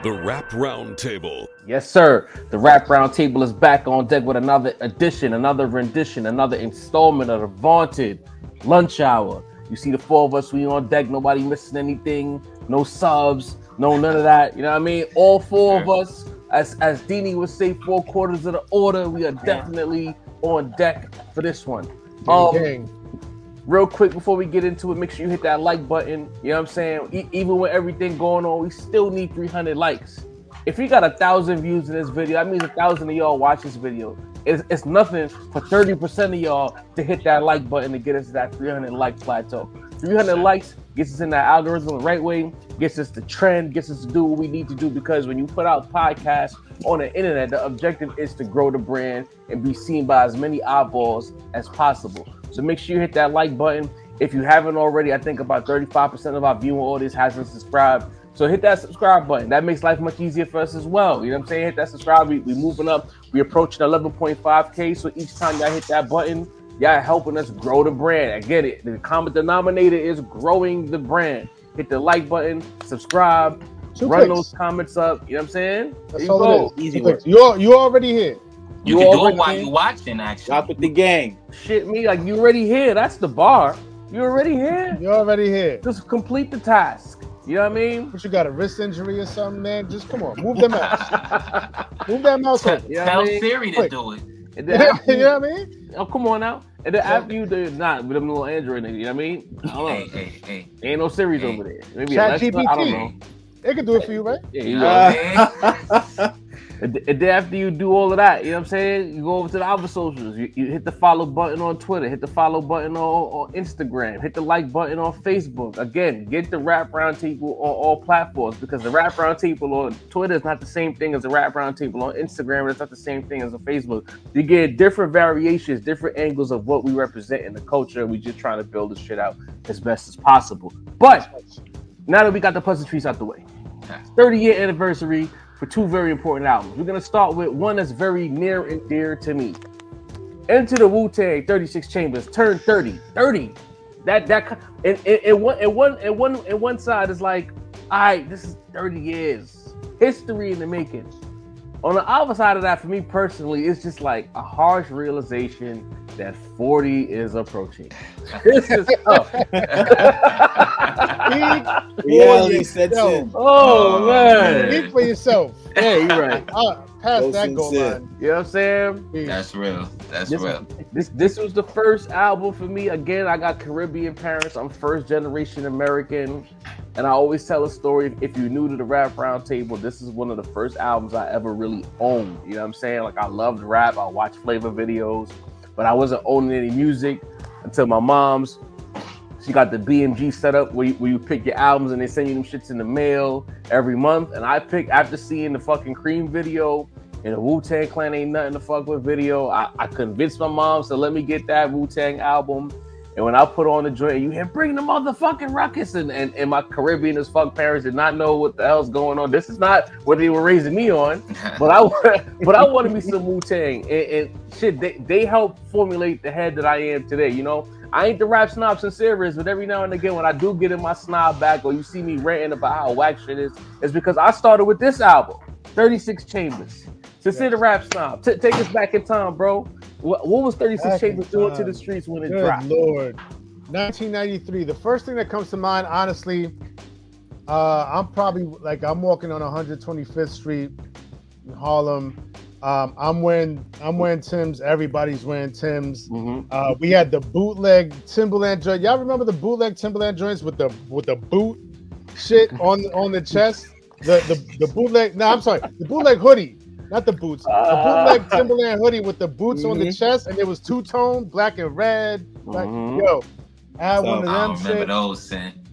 The Rap Roundtable. Yes, sir. The Rap Roundtable is back on deck with another edition, another rendition, another installment of the vaunted Lunch Hour. You see the four of us, we on deck, nobody missing anything, no subs, no none of that. You know what I mean? All four of us, as Dini would say, 4 quarters of the order, we are definitely on deck for this one. Gang. Real quick before we get into it, make sure you hit that like button. You know what I'm saying? Even with everything going on, we still need 300 likes. If you got 1,000 views in this video, that means 1,000 of y'all watch this video. It's nothing for 30% of y'all to hit that like button to get us to that 300 like plateau. 300 likes gets us in that algorithm the right way, gets us the trend, gets us to do what we need to do, because when you put out podcasts on the internet, the objective is to grow the brand and be seen by as many eyeballs as possible. So make sure you hit that like button. If you haven't already, I think about 35% of our viewing audience hasn't subscribed. So hit that subscribe button. That makes life much easier for us as well. You know what I'm saying? Hit that subscribe. We moving up. We approaching 11.5K. So each time y'all hit that button, y'all helping us grow the brand. I get it. The common denominator is growing the brand. Hit the like button, subscribe, run those comments up. You know what I'm saying? That's all it is. Easy work. You already here. You can do it while you're watching, actually. Rock with the gang. Shit me, like you already here. That's the bar. You already here. You already here. Just complete the task. You know what I mean? But you got a wrist injury or something, man? Just come on, move that mouse. Move that mouse over. You know Tell what I mean? Siri to do it. And then after You know what I mean? Oh, come on now. And then after you do not with them little Android niggas, you know what I mean? I don't know. Hey. Ain't no series over there. Maybe Chat Alexa, I don't know. GPT. They can do it for you, right? Yeah, you know. Okay. And then after you do all of that, you know what I'm saying? You go over to the other socials. You hit the follow button on Twitter. Hit the follow button on Instagram. Hit the like button on Facebook. Again, get the Rap Roundtable on all platforms, because the Rap Roundtable on Twitter is not the same thing as the Rap Roundtable on Instagram. It's not the same thing as on Facebook. You get different variations, different angles of what we represent in the culture. We just trying to build this shit out as best as possible. But now that we got the pleasantries out the way, 30-year anniversary for 2 very important albums. We're gonna start with one that's very near and dear to me. Enter the Wu-Tang 36 Chambers turned 30. 30. That and one side is like, all right, this is 30 years. History in the making. On the other side of that, for me personally, it's just like a harsh realization that 40 is approaching. This is tough. Reality sets in. Oh, man. Speak for yourself. Yeah, you're right. Pass So that goal sincere. line. You know what I'm saying? That's real. That's real. This was the first album for me. Again, I got Caribbean parents. I'm first generation American. And I always tell a story. If you're new to the Rap Roundtable, this is one of the first albums I ever really owned. You know what I'm saying? Like, I loved rap. I watched flavor videos, but I wasn't owning any music until my mom's. She got the BMG set up where you pick your albums and they send you them shits in the mail every month. And I picked, after seeing the fucking Cream video and the Wu-Tang Clan Ain't Nothing to Fuck With video, I convinced my mom to let me get that Wu-Tang album. And when I put on the joint, you hear bring the motherfucking ruckus, and my Caribbean as fuck parents did not know what the hell's going on. This is not what they were raising me on, but I wanted me some Wu-Tang, and shit. They helped formulate the head that I am today. You know, I ain't the rap snob Sincerest, but every now and again when I do get in my snob back, or you see me ranting about how whack shit is, it's because I started with this album, 36 Chambers. Sincere the Rap Snob. Take us back in time, bro. What was 36 Chambers doing to the streets when it dropped? Good Lord. 1993. The first thing that comes to mind, honestly, I'm probably I'm walking on 125th Street in Harlem. I'm wearing Timbs. Everybody's wearing Timbs. Mm-hmm. We had the bootleg Timberland joint. Y'all remember the bootleg Timberland joints with the boot shit on the chest? The bootleg. No, I'm sorry. The bootleg hoodie. Not the boots. The bootleg Timberland hoodie with the boots on the chest, and it was two-tone, black and red. Like, yo, I had one of them. I remember those, Sin.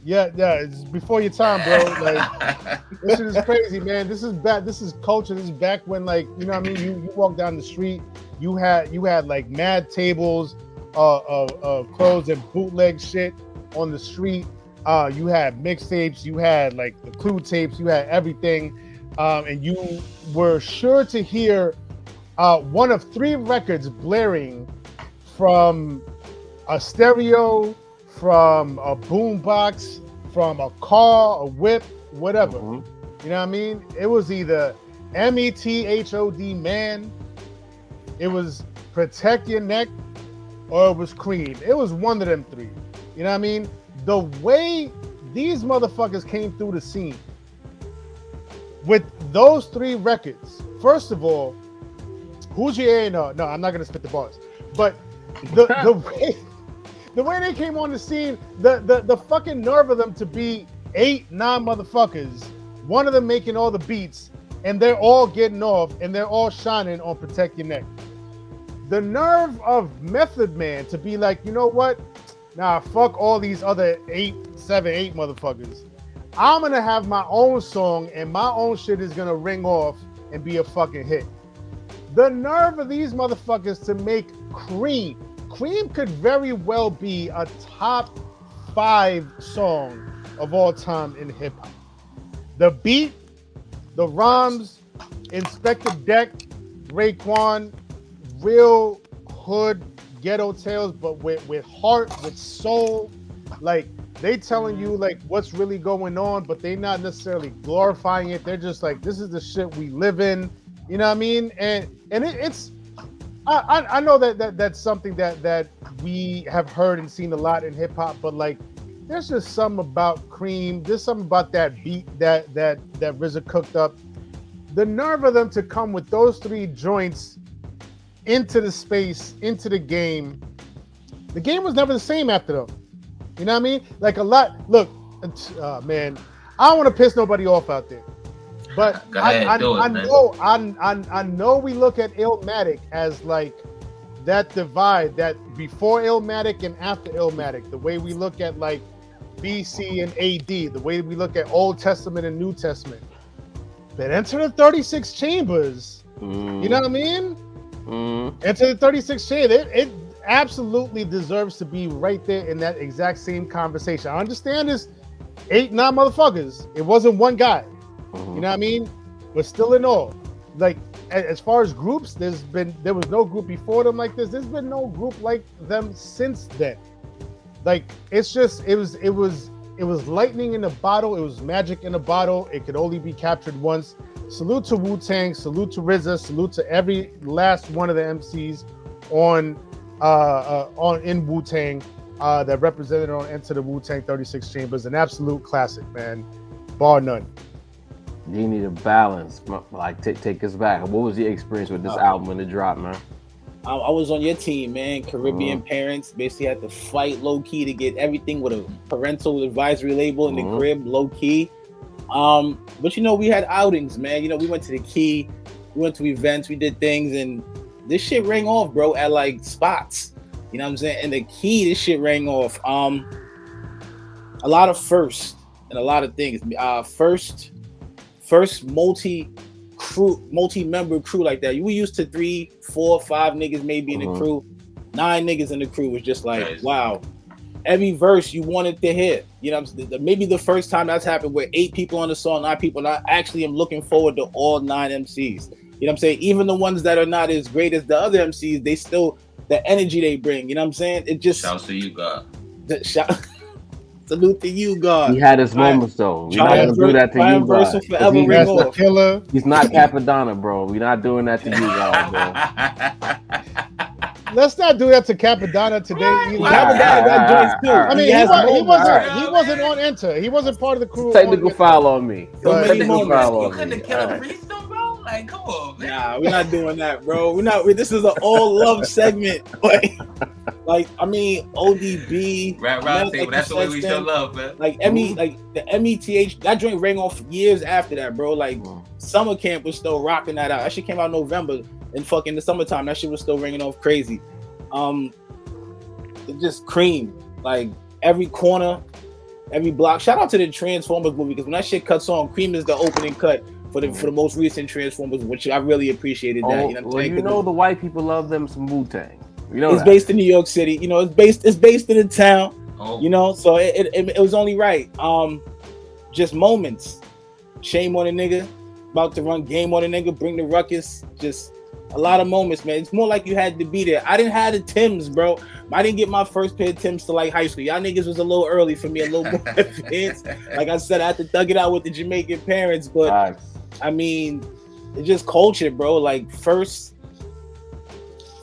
Yeah, it's before your time, bro. Like, this shit is crazy, man. This is back. This is culture. This is back when, like, you know what I mean? You walk down the street, you had like mad tables of clothes and bootleg shit on the street. You had mixtapes, you had like the Clue tapes, you had everything. And you were sure to hear one of 3 records blaring from a stereo, from a boombox, from a car, a whip, whatever. You know what I mean? It was either METHOD man, it was Protect Your Neck, or it was Cream. It was one of them three. You know what I mean? The way these motherfuckers came through the scene with those three records. First of all, who's your A? No, I'm not gonna spit the bars. But the way they came on the scene, the fucking nerve of them to be 8, 9 motherfuckers, one of them making all the beats, and they're all getting off and they're all shining on Protect Your Neck. The nerve of Method Man to be like, you know what? Nah, fuck all these other 7, 8 motherfuckers. I'm gonna have my own song and my own shit is gonna ring off and be a fucking hit. The nerve of these motherfuckers to make Cream. Cream could very well be a top 5 song of all time in hip hop. The beat, the rhymes, Inspector Deck, Raekwon, real hood ghetto tales, but with heart, with soul. Like, they telling you like what's really going on, but they not necessarily glorifying it. They're just like, this is the shit we live in. You know what I mean? And it's I know that's something that we have heard and seen a lot in hip hop, but like, there's just something about Cream. There's something about that beat that RZA cooked up. The nerve of them to come with those 3 joints into the space, into the game. The game was never the same after them. You know what I mean? Like a lot. Look, man, I don't want to piss nobody off out there, but I know we look at Illmatic as like that divide, that before Illmatic and after Illmatic. The way we look at like BC and AD, the way we look at Old Testament and New Testament. But Enter the 36 Chambers, you know what I mean? Enter the 36 Chambers, it absolutely deserves to be right there in that exact same conversation. I understand this 8, 9 motherfuckers. It wasn't one guy. You know what I mean? But still in all, like as far as groups, there was no group before them like this. There's been no group like them since then. Like, it's just it was lightning in a bottle. It was magic in a bottle. It could only be captured once. Salute to Wu-Tang. Salute to RZA. Salute to every last one of the MCs in Wu-Tang that represented on Enter the Wu-Tang 36 Chambers. An absolute classic, man, bar none. You need a balance. Like, take us back. What was your experience with this album when it dropped, man? I was on your team, man. Caribbean parents basically had to fight low key to get everything with a parental advisory label in the crib, low key. But you know, we had outings, man. You know, we went to the Key, we went to events, we did things, and this shit rang off, bro, at like spots. You know what I'm saying? And the Key, this shit rang off. A lot of firsts and a lot of things. First multi-member crew like that. We used to 3, 4, 5 niggas maybe in the crew. 9 niggas in the crew was just like, wow. Every verse you wanted to hear. You know what I'm saying? Maybe the first time that's happened where 8 people on the song, 9 people. And I actually am looking forward to all 9 MCs. You know what I'm saying? Even the ones that are not as great as the other MCs, they still, the energy they bring. You know what I'm saying? It just... Shouts to you, God. Salute to you, God. He had his moments, though. We're not going to do that to you, God. Killer. He's not Capadonna, bro. We're not doing that to you, God, bro. Let's not do that to Capadonna today. Capadonna got joints too. I mean, he wasn't on Enter. He wasn't part of the crew. Technical foul on me. Technical foul on me. You couldn't have killed a priestdom, bro? Like, come on, man. Nah, we're not doing that, bro. This is an all love segment. Like, I mean, ODB. Rap table. That's the way we show love, man. Like, like the METH, that joint rang off years after that, bro. Like, Summer Camp was still rocking that out. That shit came out in November. In fucking the summertime, that shit was still ringing off crazy. It just Cream, like every corner, every block. Shout out to the Transformers movie, because when that shit cuts on, Cream is the opening cut for the most recent Transformers, which I really appreciated that. You know what I'm saying? You know, the white people love them some Wu-Tang. You know, it's based in New York City. You know, it's based in the town. You know, so it was only right. Just moments. Shame on a nigga, about to run game on a nigga, bring the ruckus. Just A lot of moments, man. It's more like you had to be there. I didn't have the Timbs, bro. I didn't get my first pair of Timbs to like high school. Y'all niggas was a little early for me, a little more advanced. Like I said, I had to thug it out with the Jamaican parents, but I mean, it's just culture, bro. Like first,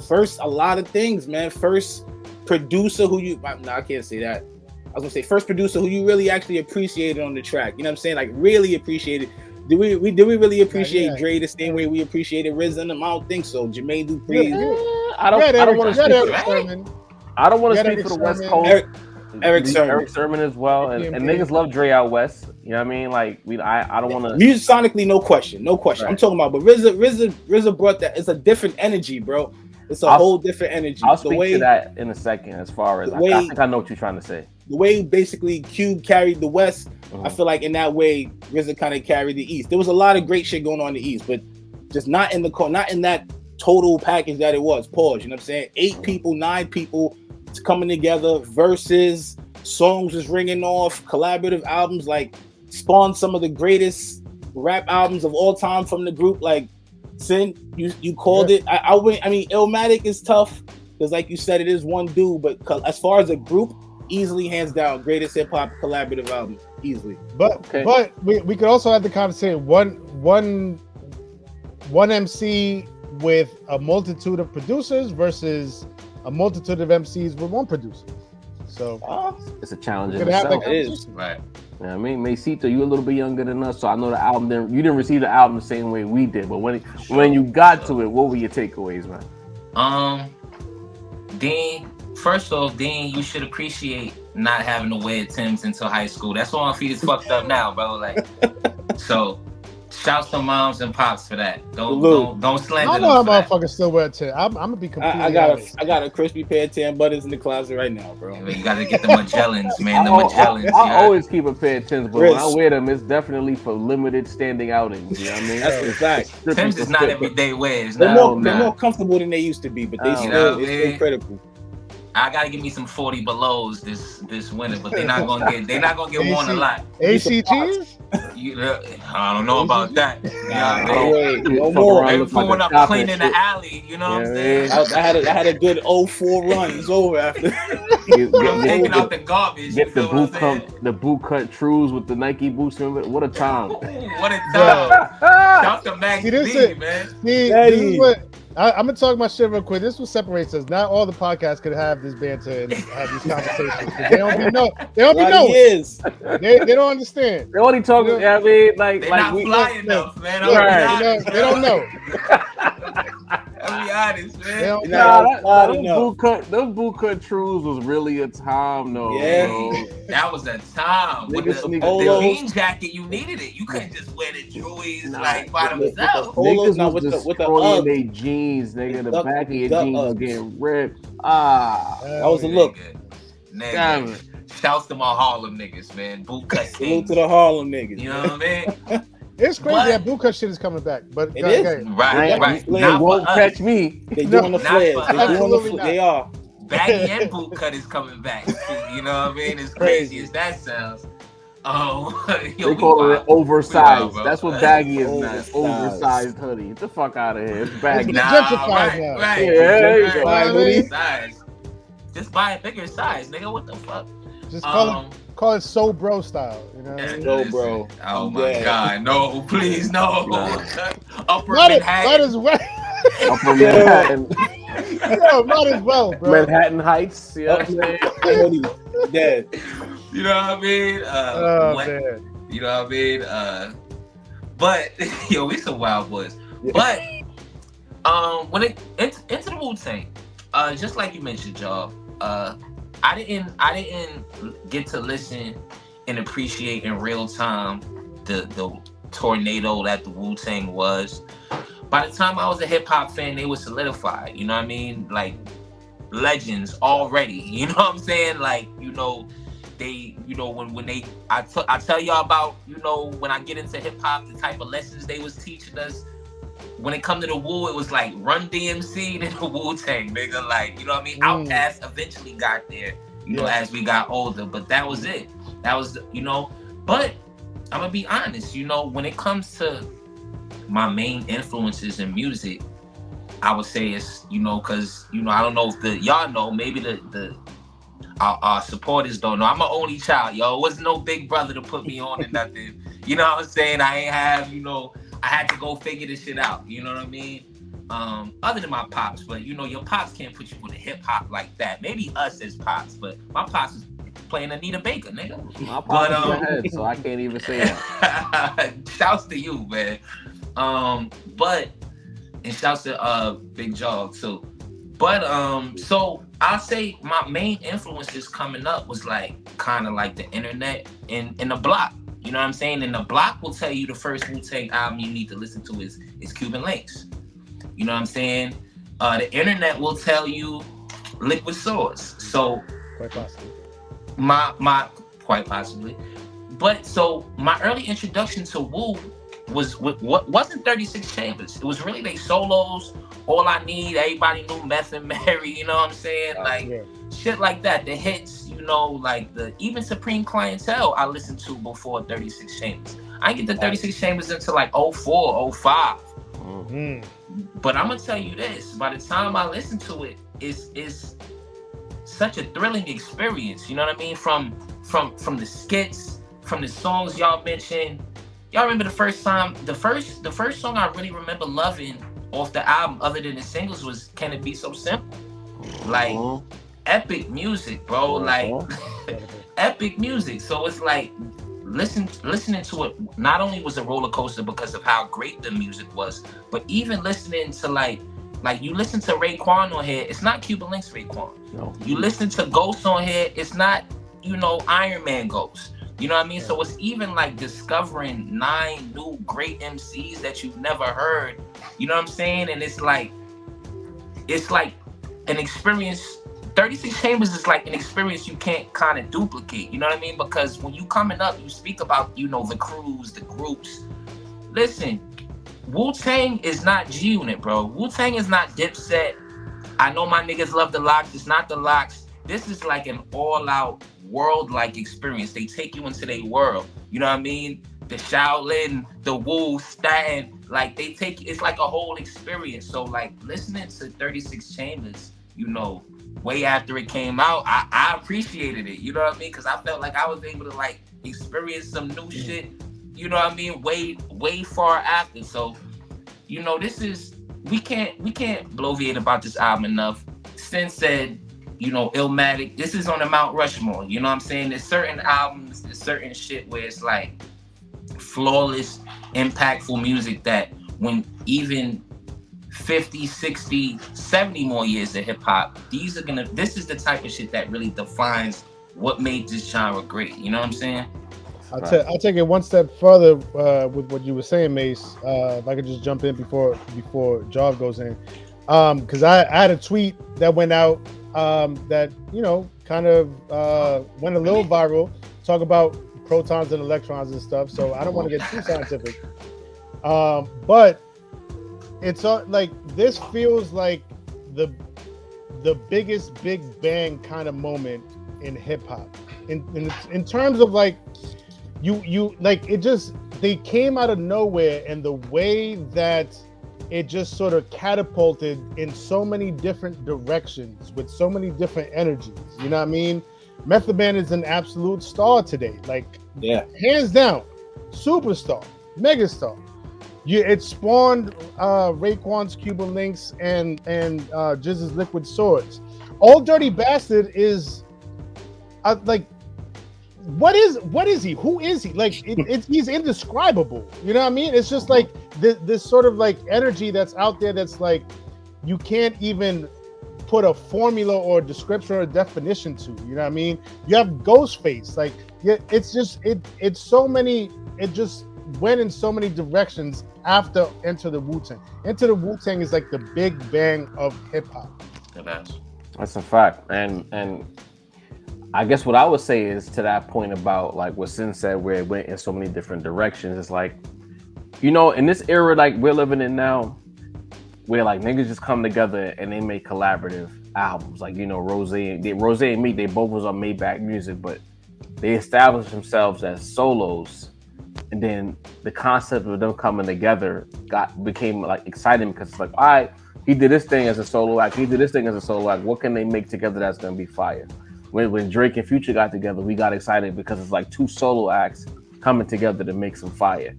a lot of things, man. First producer who you, no, I can't say that. I was gonna say first producer who you really actually appreciated on the track. You know what I'm saying? Like really appreciated. Did we really appreciate Dre the same way we appreciated RZA and them? I don't think so. Jermaine Dupri. I don't want to speak. I don't want to speak for the West Coast. Eric Sermon as well, and niggas love Dre out west. You know what I mean? Like I don't want to. Music-sonically, no question. Right. I'm talking about, but RZA brought that. It's a different energy, bro. It's a whole different energy. I'll speak to that in a second. As far as I think I know what you're trying to say. The way basically Cube carried the West, I feel like in that way RZA kind of carried the East. There was a lot of great shit going on in the East, but just not in that total package that it was. Pause. You know what I'm saying? 8 people, 9 people coming together, verses, songs was ringing off, collaborative albums, like spawned some of the greatest rap albums of all time from the group. Like Sin, you called it. I mean, Illmatic is tough because, like you said, it is one dude. But as far as a group, easily hands down greatest hip hop collaborative album, easily. But we could also have the conversation one MC with a multitude of producers versus a multitude of MCs with one producer. So it's a challenge in itself. It is, right? You know what I mean, Macito, you a little bit younger than us, so I know the album. You didn't receive the album the same way we did, but when you got to it, what were your takeaways, man? Dean. First off, Dean, you should appreciate not having to wear Timbs until high school. That's why my feet is fucked up now, bro. Like, so. Shouts to moms and pops for that. Don't slander them. I know how motherfuckers still wear Timbs. I'm gonna be completely honest. I got a crispy pair of tan butters in the closet right now, bro. Yeah, you gotta get the Magellans, man. The Magellans. I always keep a pair of Timbs, but when I wear them, it's definitely for limited standing outings. You know what I mean? That's a fact. Timbs is not everyday wears. They're more comfortable than they used to be, but they still critical. I gotta give me some 40 belows this winter, but they're not gonna get worn a lot. ACGs? I don't know about that. No more. They pulling up clean in the alley. You know what I'm saying? I had a good 04 run. It's over after. Taking out the garbage. Get the boot cut trues with the Nike boots. What a time! What a time! Shout to Max D, man. This is what. I'm gonna talk my shit real quick. This is what separates us. Not all the podcasts could have this banter and have these conversations. They don't be knowing. They don't understand. They only talk. I mean, like they're not fly enough, man. They don't know. I'll be honest, man. Those boot cut trues was really a time, though. Yeah, bro. That was a time. With the jean jacket, you needed it. You couldn't just wear the Joys like by themselves. Niggas was destroying their jeans, nigga. The back of your jeans was getting ripped. That was a look. Nigga. Shouts to my Harlem niggas, man. Boot cut. Salute to the Harlem niggas. You know what I mean? It's crazy that boot cut shit is coming back, but it is right. They won't catch me. They doing the flares. They are. Baggy and boot cut is coming back. You know what I mean? As crazy as that sounds. They call it oversized. That's what baggy is now. Oversized hoodie. Get the fuck out of here. It's baggy. Right. Yeah, just buy a bigger size, nigga. What the fuck? Just call it So Bro style. You know? So Bro. Oh my God. No, please, no. Upper Might Manhattan. as well. Upper Manhattan. Yo, might as well, bro. Manhattan Heights. You know what I'm saying? Dead. You know what I mean? Man. You know what I mean? But yo, we some wild boys. But when it into the Wu-Tang, just like you mentioned, y'all, I didn't get to listen and appreciate in real time the tornado that the Wu-Tang was. By the time I was a hip hop fan, they were solidified. You know what I mean? Like legends already. You know what I'm saying? Like, you know, they, you know, when they, I tell y'all about, you know, when I get into hip hop, the type of lessons they was teaching us. When it come to the Wu, it was like Run DMC and the Wu-Tang, nigga. Like, you know what I mean? Outkast eventually got there, you know, as we got older. But that was it. That was, you know. But I'm gonna be honest, you know, when it comes to my main influences in music, I would say it's, because I don't know if y'all know, maybe our supporters don't know. I'm an only child, yo. It was no big brother to put me on and nothing. You know what I'm saying? I ain't have, I had to go figure this shit out. You know what I mean? Other than my pops, but your pops can't put you on a hip hop like that. Maybe us as pops, but my pops is playing Anita Baker, nigga. My pops is ahead, so I can't even say that. Shouts to you, man. But and shouts to Big Jog too. But so I'll say my main influences coming up was like kind of like the internet and the block. You know what I'm saying? And the block will tell you the first Wu-Tang album you need to listen to is Cuban Links. You know what I'm saying? The internet will tell you Liquid Swords. So Quite possibly. my quite possibly. But so my early introduction to Wu wasn't 36 Chambers. It was really they solos. All I Need, everybody knew Meth and Mary, you know what I'm saying? Like shit like that. The hits, like even Supreme Clientele I listened to before 36 Chambers. I didn't get the 36 Chambers until like 04, 05. Mm-hmm. But I'm gonna tell you this, by the time I listened to it, it's such a thrilling experience, you know what I mean? From the skits, from the songs y'all mentioned. Y'all remember the first song I really remember loving off the album, other than the singles, was Can It Be So Simple? Like epic music, bro. Like epic music. So it's like listening to it not only was a roller coaster because of how great the music was, but even listening to like you listen to Raekwon on here, it's not Cuban Links Raekwon. No. You listen to Ghost on here, it's not Iron Man Ghost. You know what I mean? So it's even like discovering 9 new great MCs that you've never heard. You know what I'm saying? And it's like an experience. 36 Chambers is like an experience you can't kind of duplicate. You know what I mean? Because when you coming up, you speak about, the crews, the groups. Listen, Wu-Tang is not G-Unit, bro. Wu-Tang is not Dipset. I know my niggas love the Locks. It's not the Locks. This is like an all-out world-like experience. They take you into their world. You know what I mean? The Shaolin, the Wu, Staten, like they take, it's like a whole experience. So like listening to 36 Chambers, way after it came out, I appreciated it. You know what I mean? Because I felt like I was able to like experience some new shit. You know what I mean? Way far after. So, this is we can't bloviate about this album enough. Sin said, Illmatic. This is on the Mount Rushmore. You know what I'm saying? There's certain albums, there's certain shit where it's like flawless, impactful music that when even 50, 60, 70 more years of hip hop, this is the type of shit that really defines what made this genre great. You know what I'm saying? I'll take it one step further with what you were saying, Mace. If I could just jump in before Jav goes in, because I had a tweet that went out that kind of went a little viral. Talk about protons and electrons and stuff. So I don't want to get too scientific, but it's like this feels like the biggest Big Bang kind of moment in hip hop in terms of like. You like it just they came out of nowhere, and the way that it just sort of catapulted in so many different directions with so many different energies. You know what I mean? Method Man is an absolute star today. Like, hands down, superstar, megastar. It spawned Raekwon's Cuban Links and Jizz's Liquid Swords. Old Dirty Bastard is like. What is he? Who is he? Like he's indescribable. You know what I mean? It's just like this sort of like energy that's out there that's like you can't even put a formula or a description or a definition to. You know what I mean? You have Ghostface. Like it's just it's so many. It just went in so many directions after Enter the Wu-Tang. Enter the Wu-Tang is like the Big Bang of hip hop. That's a fact, and. I guess what I would say is to that point about like what Sin said, where it went in so many different directions. It's like, in this era like we're living in now, where like niggas just come together and they make collaborative albums. Like Rose and me, they both was on Maybach Music, but they established themselves as solos, and then the concept of them coming together became like exciting because it's like, all right, He did this thing as a solo act. What can they make together that's gonna be fire? When Drake and Future got together, we got excited because it's like two solo acts coming together to make some fire.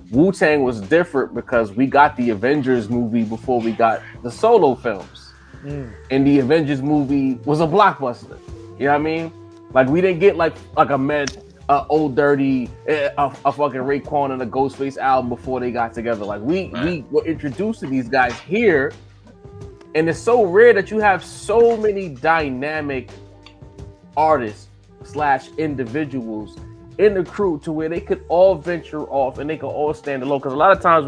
Wu-Tang was different because we got the Avengers movie before we got the solo films. And the Avengers movie was a blockbuster. You know what I mean? Like we didn't get like a Old Dirty, a fucking Raekwon and a Ghostface album before they got together. Like we were introduced to these guys here, and it's so rare that you have so many dynamic artists / individuals in the crew to where they could all venture off and they could all stand alone. Because a lot of times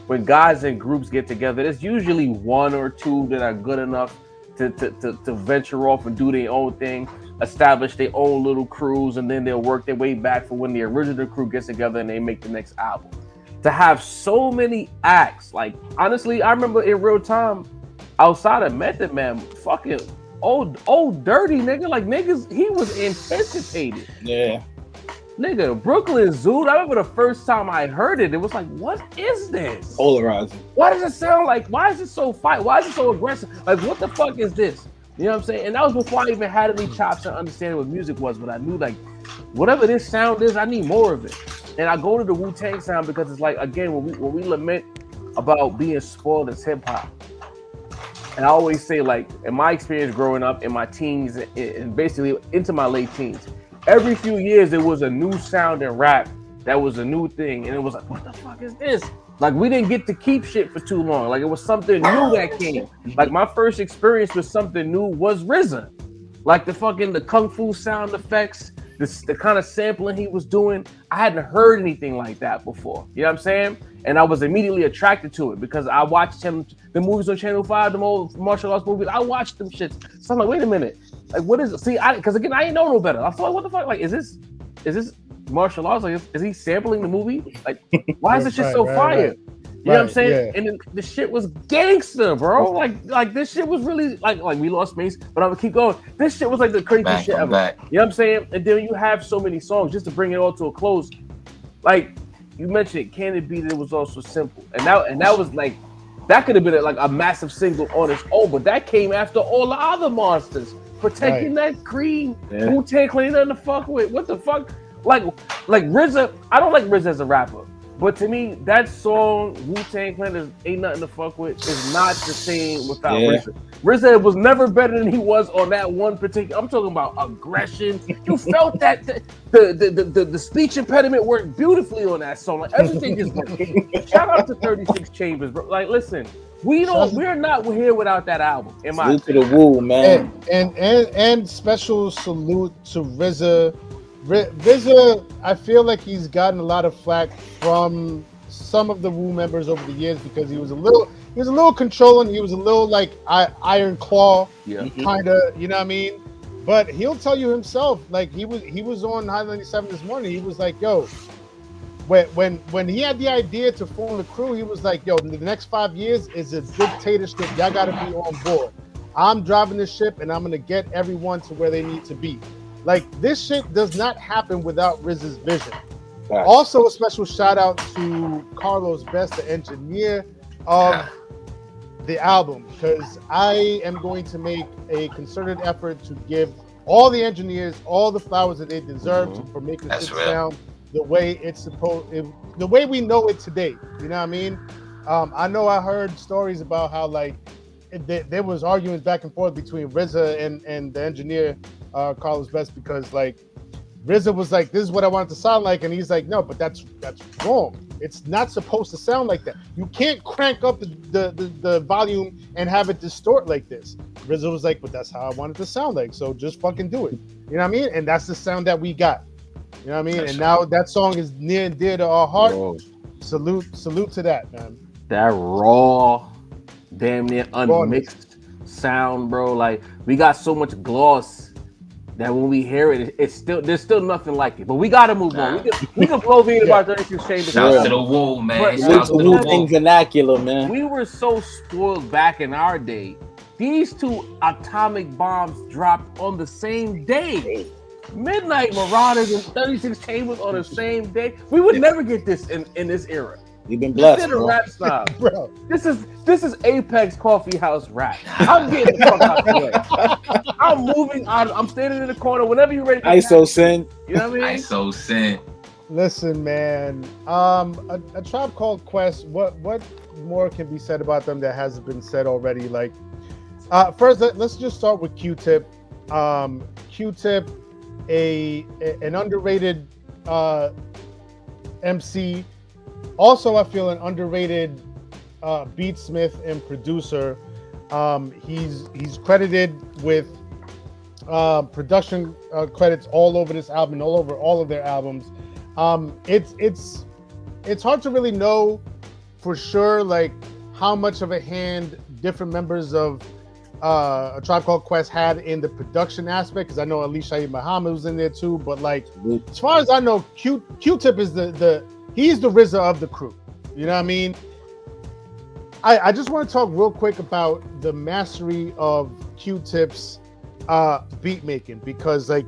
when guys and groups get together, there's usually one or two that are good enough to venture off and do their own thing, establish their own little crews, and then they'll work their way back for when the original crew gets together and they make the next album. To have so many acts, like honestly, I remember in real time, outside of Method Man, fucking old Dirty nigga, like niggas, he was anticipated. Yeah. Nigga, Brooklyn Zoo. I remember the first time I heard it, it was like, what is this? Polarizing. Why does it sound like, why is it so fight? Why is it so aggressive? Like, what the fuck is this? You know what I'm saying? And that was before I even had any chops and understanding what music was, but I knew like, whatever this sound is, I need more of it. And I go to the Wu-Tang sound because it's like, again, when we lament about being spoiled as hip hop, and I always say, like, in my experience growing up in my teens and basically into my late teens, every few years there was a new sound in rap that was a new thing, and it was like, what the fuck is this? Like, we didn't get to keep shit for too long. Like, it was something new that came. Like, my first experience with something new was RZA. Like the kung fu sound effects, the kind of sampling he was doing. I hadn't heard anything like that before. You know what I'm saying? And I was immediately attracted to it because I watched him, the movies on Channel 5, the old martial arts movies. I watched them shits. So I'm like, wait a minute. Like, what is it? See, because again, I didn't know no better. I thought, what the fuck? Like, is this martial arts? Like, is he sampling the movie? Like, why is this shit so fire? You know what I'm saying? Yeah. And then the shit was gangster, bro. Like this shit was really like we lost Mace, but I'm gonna keep going. This shit was like the craziest shit ever. You know what I'm saying? And then you have so many songs just to bring it all to a close. Like you mentioned, Can It Be That It Was Also Simple, and that was like that could have been like a massive single on its own, but that came after all the other monsters protecting that cream. Wu-Tang Clan nothing to fuck with. What the fuck? Like RZA. I don't like RZA as a rapper. But to me, that song, Wu-Tang Clan Ain't Nothing to Fuck With, is not the same without RZA. RZA was never better than he was on that one particular. I'm talking about aggression. You felt that the speech impediment worked beautifully on that song. Like everything just worked. Shout out to 36 Chambers, bro. Like, listen, we're not here without that album. Salute to the Wu, man. And special salute to RZA. RZA, I feel like he's gotten a lot of flack from some of the Wu members over the years because he was a little controlling. He was a little like Iron Claw, kind of, you know what I mean? But he'll tell you himself, like he was on High 97 this morning. He was like, yo, when he had the idea to form the crew, he was like, yo, the next 5 years is a dictatorship. Y'all got to be on board. I'm driving the ship, and I'm gonna get everyone to where they need to be. Like, this shit does not happen without RZA's vision. Right. Also, a special shout out to Carlos Best, the engineer of the album, because I am going to make a concerted effort to give all the engineers all the flowers that they deserve for making it sound the way it's the way we know it today. You know what I mean? I know I heard stories about how like there was arguments back and forth between RZA and the engineer Carlos Best because like RZA was like, this is what I want it to sound like, and he's like, no, but that's wrong. It's not supposed to sound like that. You can't crank up the volume and have it distort like this. RZA was like, but that's how I want it to sound like, so just fucking do it. You know what I mean? And that's the sound that we got. You know what I mean? That's and now that song is near and dear to our heart. Whoa. Salute to that, man. That raw, damn near unmixed sound, bro. Like, we got so much gloss that when we hear it, there's still nothing like it. But we gotta move on. We can blow the about 36 Chambers. Shouts to the Wall, man. Shouts to the Wall. Vernacular, man. We were so spoiled back in our day. These two atomic bombs dropped on the same day. Midnight Marauders and 36 Chambers on the same day. We would never get this in this era. You've been blessed, Consider bro. rap snob. bro. This is Apex Coffee House rap. I'm getting the fuck out the way. I'm moving out. I'm standing in the corner. Whenever you're ready to ISO Sin. you know what I mean? ISO Sin. Listen, man. A Tribe Called Quest. What more can be said about them that hasn't been said already? Like, first, let's just start with Q-Tip. Q-Tip, an underrated MC. Also, I feel an underrated beatsmith and producer. He's credited with production credits all over this album, all over all of their albums. It's hard to really know for sure, like how much of a hand different members of A Tribe Called Quest had in the production aspect, because I know Ali Shaheed Muhammad was in there too. But like, as far as I know, Q-Tip is he's the RZA of the crew. You know what I mean? I just want to talk real quick about the mastery of Q-Tip's beat making, because like,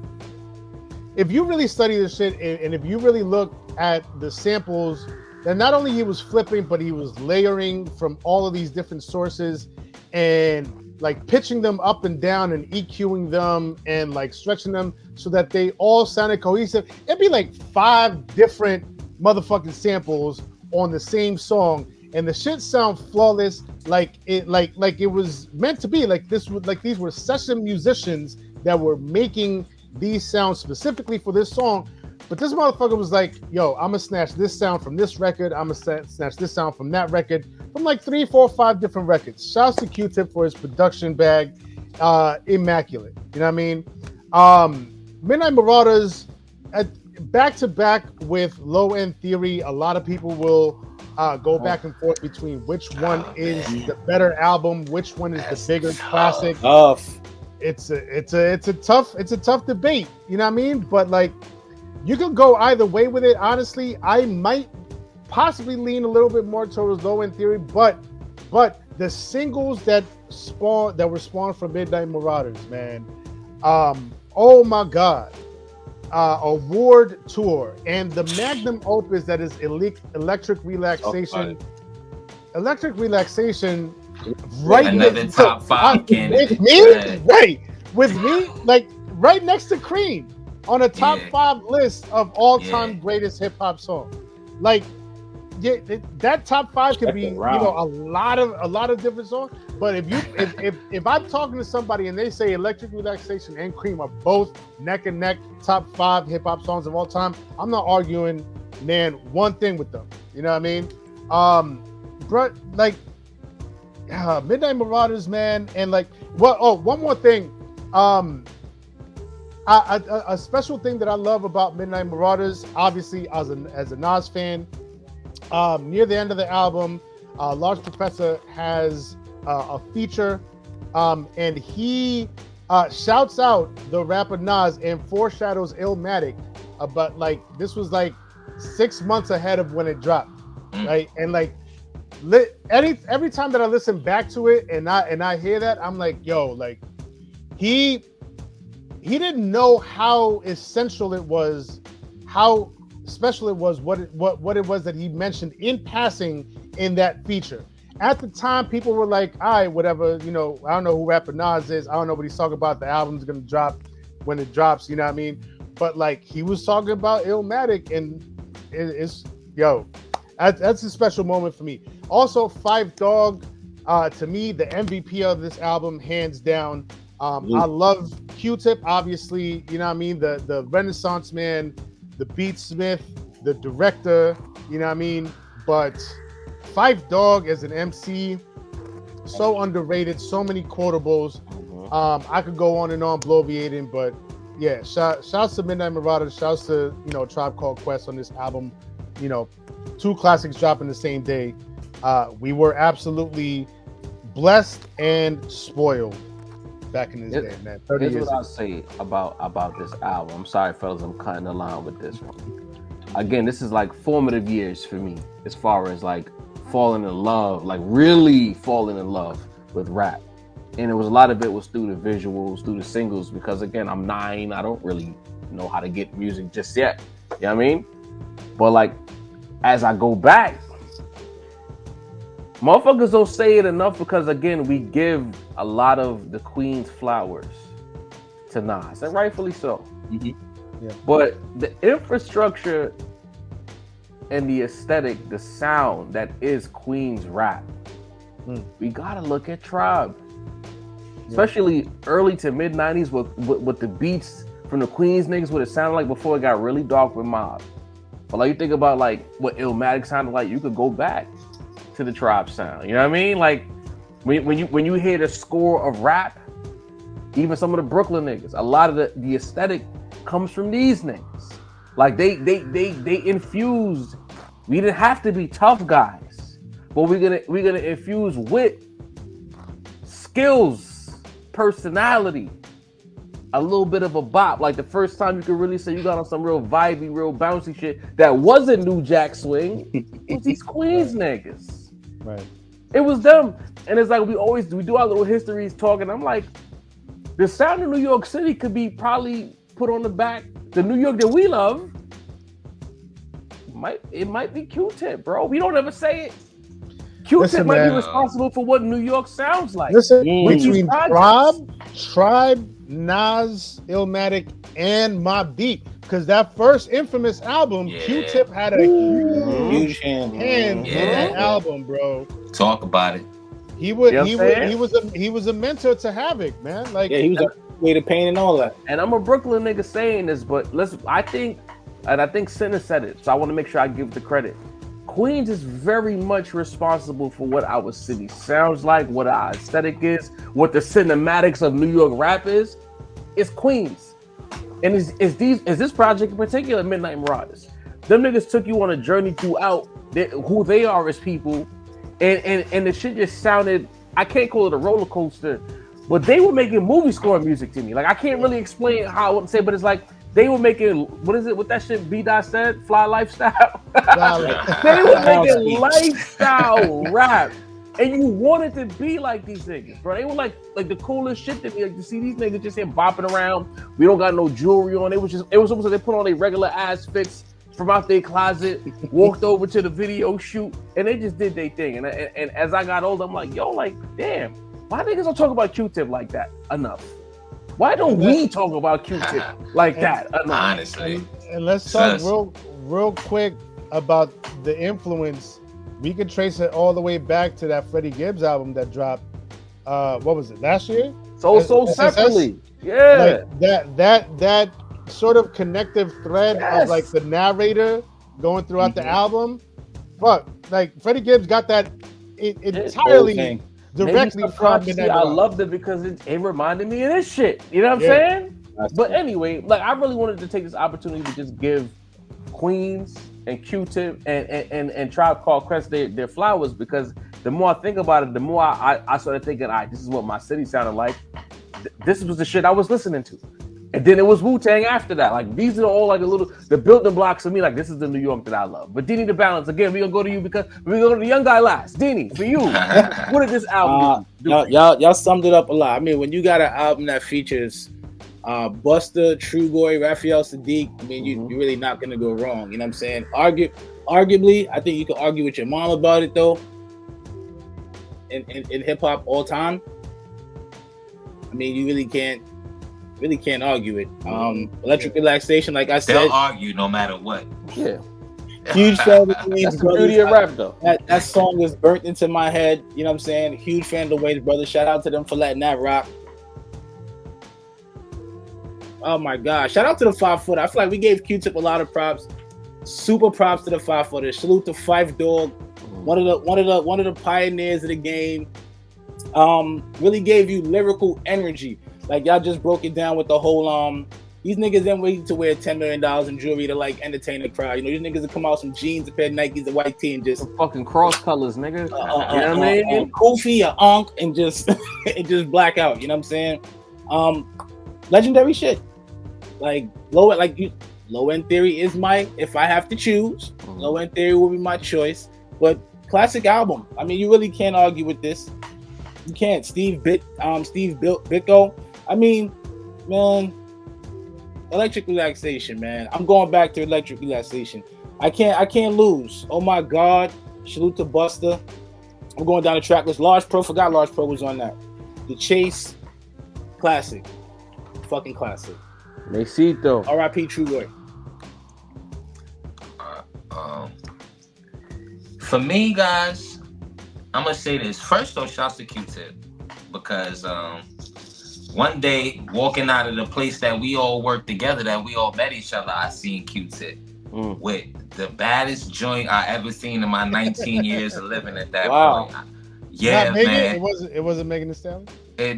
if you really study this shit and if you really look at the samples, then not only he was flipping, but he was layering from all of these different sources and like pitching them up and down and EQing them and like stretching them so that they all sounded cohesive. It'd be like 5 different motherfucking samples on the same song, and the shit sound flawless, like it was meant to be. Like these were session musicians that were making these sounds specifically for this song. But this motherfucker was like, yo, I'm gonna snatch this sound from this record, I'm gonna snatch this sound from that record, from like 3, 4, 5 different records. Shouts to Q-Tip for his production bag. Immaculate. You know what I mean? Midnight Marauders, back to back with Low End Theory. A lot of people will go back and forth between which one is the better album, which one is the bigger classic. It's a tough debate. You know what I mean? But like, you could go either way with it. Honestly, I might possibly lean a little bit more towards Low End Theory, but the singles that were spawned from Midnight Marauders, man. Oh my God. Award Tour and the magnum opus that is Electric Relaxation. Electric Relaxation, right? Another top 5 candidate. With me, like right next to Cream on a top 5 list of all-time greatest hip hop songs. Like, that top 5 could be, a lot of different songs. But if I'm talking to somebody and they say Electric Relaxation and Cream are both neck and neck top 5 hip hop songs of all time, I'm not arguing, man, one thing with them. You know what I mean? But like, Midnight Marauders, man, and like, one more thing. A special thing that I love about Midnight Marauders, obviously as a Nas fan, near the end of the album, Large Professor has a feature, and he shouts out the rapper Nas and foreshadows Illmatic, but like this was like 6 months ahead of when it dropped, right? And like every time that I listen back to it and I hear that, I'm like, yo, like he didn't know how essential it was, how special it was, what it was that he mentioned in passing in that feature. At the time, people were like, all right, whatever, I don't know who rapper Nas is. I don't know what he's talking about. The album's going to drop when it drops, you know what I mean? But like, he was talking about Illmatic, and that's a special moment for me. Also, Five Dog, to me, the MVP of this album, hands down. I love Q-Tip, obviously, you know what I mean? The Renaissance man, the beatsmith, the director, you know what I mean? But Five Dog as an MC, so underrated, so many quotables. I could go on and on bloviating, but yeah, shouts to Midnight Marauders, shouts to, Tribe Called Quest on this album. 2 classics dropping the same day. We were absolutely blessed and spoiled back in this day, man. Here's what I'll say about this album. I'm sorry, fellas, I'm cutting the line with this one. Again, this is like formative years for me as far as like falling in love, like really falling in love with rap. And it was a lot of it was through the visuals, through the singles, because again, I'm 9. I don't really know how to get music just yet. You know what I mean? But like, as I go back Motherfuckers don't say it enough because again, we give a lot of the Queen's flowers to Nas, and rightfully so. Mhm. Yeah. But the infrastructure and the aesthetic, the sound that is Queen's rap, we gotta look at Tribe, especially early to mid '90s with the beats from the Queens niggas, what it sounded like before it got really dark with Mob. But like you think about like what Illmatic sounded like, you could go back to the Tribe sound. You know what I mean? Like when you hear the score of rap, even some of the Brooklyn niggas, a lot of the aesthetic comes from these niggas. Like they infused. We didn't have to be tough guys, but we're gonna infuse wit, skills, personality, a little bit of a bop. Like the first time you could really say you got on some real vibey, real bouncy shit that wasn't New Jack Swing. It was these Queens niggas. Right. It was them, and it's like we do our little histories talking. I'm like, the sound of New York City could be probably put on the back. The New York that we love, it might be Q-Tip, bro. We don't ever say it. Q-Tip Listen, might man. be responsible for what New York sounds like. Listen, With between these projects. Tribe, Nas, Illmatic, and Mobb Deep, because that first infamous album, Yeah. Q-Tip had a huge Huge hand. hand in that album, bro. Talk about it. He would, You know he what I'm would, he was a mentor to Havoc, man. Like, Yeah, he was a way to pain and all that. And I'm a Brooklyn nigga saying this, but I think Sinner said it, so I want to make sure I give the credit. Queens is very much responsible for what our city sounds like, what our aesthetic is, what the cinematics of New York rap is. It's Queens. And is this project in particular, Midnight Marauders. Them niggas took you on a journey throughout who they are as people, and the shit just sounded, I can't call it a roller coaster, but they were making movie score music to me. Like I can't really explain how I would say, but it's like they were making, what that shit B-Dot said? Fly lifestyle. They were making lifestyle rap. And you wanted to be like these niggas, bro. They were like the coolest shit to me. Like to see these niggas just here bopping around. We don't got no jewelry on. It was almost like they put on their regular ass fits from out their closet, walked over to the video shoot, and they just did their thing. And as I got older, I'm like, yo, like, damn, why niggas don't talk about Q-Tip like that enough? Why don't we talk about Q-Tip like that enough? Honestly. and let's talk real quick about the influence. We could trace it all the way back to that Freddie Gibbs album that dropped. What was it, last year? So separately, yeah. Like that sort of connective thread of like the narrator going throughout the album. Fuck, like Freddie Gibbs got that entirely directly from Midnight I Marauders. loved it because it reminded me of this shit. You know what I'm saying? But anyway, like I really wanted to take this opportunity to just give Queens and Q-Tip and Tribe Called Quest their flowers, because the more I think about it, the more I started thinking, all right, this is what my city sounded like. This was the shit I was listening to. And then it was Wu-Tang after that. Like these are all like the building blocks of me. Like this is the New York that I love. But Dini the Balance, again, we're gonna go to you because we're gonna go to the young guy last. Dini, for you, what did this album do? Y'all summed it up a lot. I mean, when you got an album that features Busta, Trugoy, Raphael Sadiq, I mean, you're really not gonna go wrong. You know what I'm saying? Arguably, I think you can argue with your mom about it though. In hip hop all time, I mean, you really can't argue it. Electric Relaxation, like I said, They'll argue no matter what. Yeah, huge fan of the Wayne's that's the beauty of Brothers. rap, though. That song was burnt into my head. You know what I'm saying? Huge fan of the Wayne's Brothers. Shout out to them for letting that rock. Oh my God! Shout out to the 5-footer. I feel like we gave Q-Tip a lot of props. Super props to the 5-footer. Salute to Phife Dawg, one of the pioneers of the game. Really gave you lyrical energy. Like y'all just broke it down with the whole these niggas ain't waiting to wear $10 million in jewelry to like entertain the crowd. You know, these niggas will come out some jeans, a pair of Nikes, a white tee, and just Some fucking cross colors, nigga. You know what I mean? Kofi or Ankh and just black out. You know what I'm saying? Legendary shit. Like low end theory is if I have to choose, low end theory will be my choice. But classic album. I mean, you really can't argue with this. You can't. Steve Biko. I mean, man, Electric Relaxation, man. I'm going back to Electric Relaxation. I can't lose. Oh my God. Salute to Busta. I'm going down the track list. Large Pro, forgot Large Pro was on that. The Chase, classic. Fucking classic. Necesito. R.I.P. True Boy. For me, guys, I'm gonna say this. First off, shouts to Q-Tip. Because one day, walking out of the place that we all worked together, that we all met each other, I seen Q-Tip with the baddest joint I ever seen in my 19 years of living at that point. Yeah, Not Megan? man. It wasn't Megan Thee Stallion?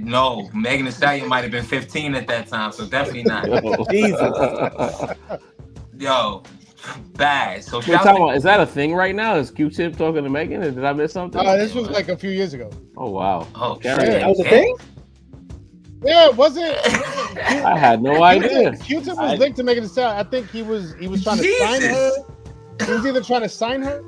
No, Megan Thee Stallion might have been 15 at that time, so definitely not. Jesus. Yo, bad. So Wait, is that a thing right now? Is Q-Tip talking to Megan? Or did I miss something? This was like a few years ago. Oh wow. Oh, shit. That was a thing? Yeah, was it? I had no idea. Q-Tip was linked to Megan Thee Stallion. I think he was trying to sign her. He was either trying to sign her.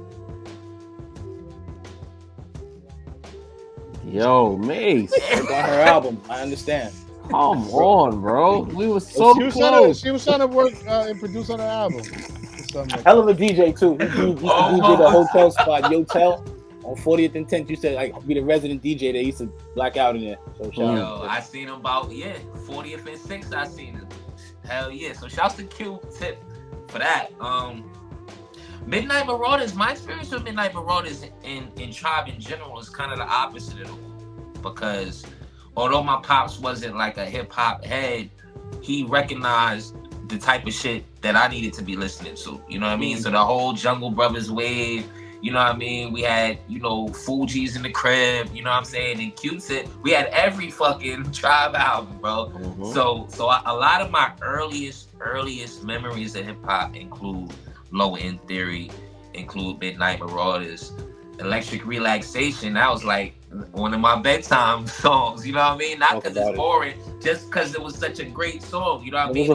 Yo, Mace. Got her album. I understand. Come on, bro. We were so close. She was trying to work and produce on her album. Hell of a DJ too. He used to DJ the hotel spot, Yotel, on 40th and 10th. Used to like be the resident DJ. They used to black out in there. So yo, I seen him about 40th and 6th. I seen him. Hell yeah. So shouts to Q-Tip for that. Midnight Marauders. My experience with Midnight Marauders in Tribe in general is kind of the opposite of it, because although my pops wasn't like a hip hop head, he recognized the type of shit that I needed to be listening to. You know what I mean? So the whole Jungle Brothers wave, you know what I mean? We had, Fugees in the crib, you know what I'm saying? And Q-Tip, we had every fucking Tribe album, bro. Mm-hmm. So a lot of my earliest memories of hip hop include Low End Theory, include Midnight Marauders, Electric Relaxation. That was like one of my bedtime songs, you know what I mean? Not because it's boring, just because it was such a great song, you know what I mean? It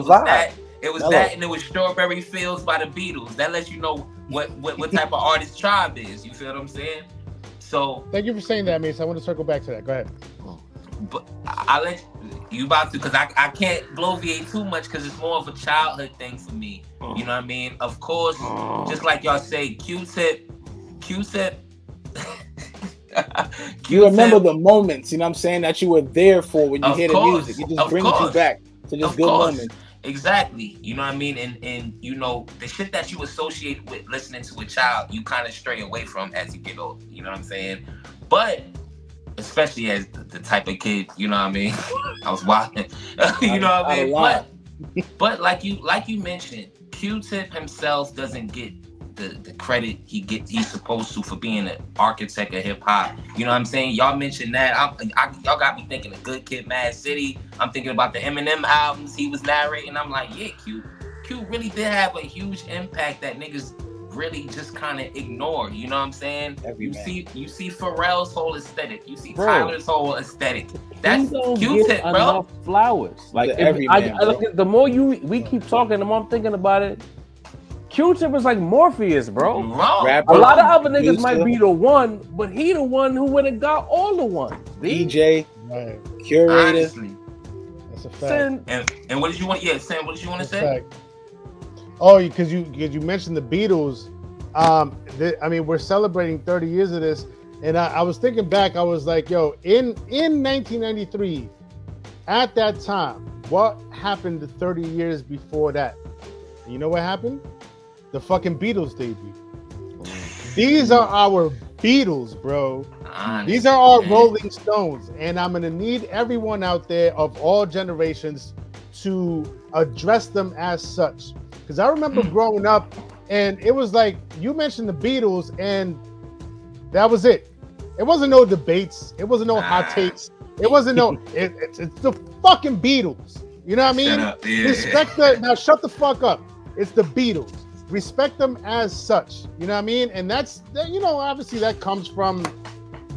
was that, and it was Strawberry Fields by the Beatles. That lets you know what type of artist Tribe is. You feel what I'm saying? So thank you for saying that, Mace. I want to circle back to that. Go ahead. But I'll let you about to, because I can't bloviate too much because it's more of a childhood thing for me. You know what I mean? Of course, just like y'all say, Q-Tip. You remember the moments, you know what I'm saying, that you were there for when you hear the music. It just brings you back to just good moments. Exactly. You know what I mean? And the shit that you associate with listening to a child, you kind of stray away from as you get older. You know what I'm saying? But especially as the type of kid, you know what I mean? I was watching. You know what I mean? But like you mentioned, Q-Tip himself doesn't get the credit he's supposed to for being an architect of hip hop. You know what I'm saying? Y'all mentioned that. Y'all got me thinking of Good Kid, Mad City. I'm thinking about the Eminem albums he was narrating. I'm like, yeah, Q really did have a huge impact that niggas really just kind of ignore. You know what I'm saying? You see Pharrell's whole aesthetic. You see Tyler's whole aesthetic. That's Q-Tip, bro. Enough flowers. Like the more we keep talking, the more I'm thinking about it. Q-Tip is like Morpheus, bro. Rapper, a lot of other niggas might be the one, but he the one who went and got all the ones. DJ, curator. Honestly. That's a fact. And what did you want? Yeah, Sam, what did you want to say? Oh, because you mentioned the Beatles. We're celebrating 30 years of this, and I was thinking back. I was like, yo, in 1993, at that time, what happened 30 years before that? You know what happened? The fucking Beatles debut. These are our Beatles, bro. These are our Rolling Stones. And I'm going to need everyone out there of all generations to address them as such. Because I remember growing up, and it was like, you mentioned the Beatles, and that was it. It wasn't no debates. It wasn't no hot takes. It wasn't no, it's the fucking Beatles. You know what I mean? Now shut the fuck up. It's the Beatles. Respect them as such. You know what I mean? And that's, obviously that comes from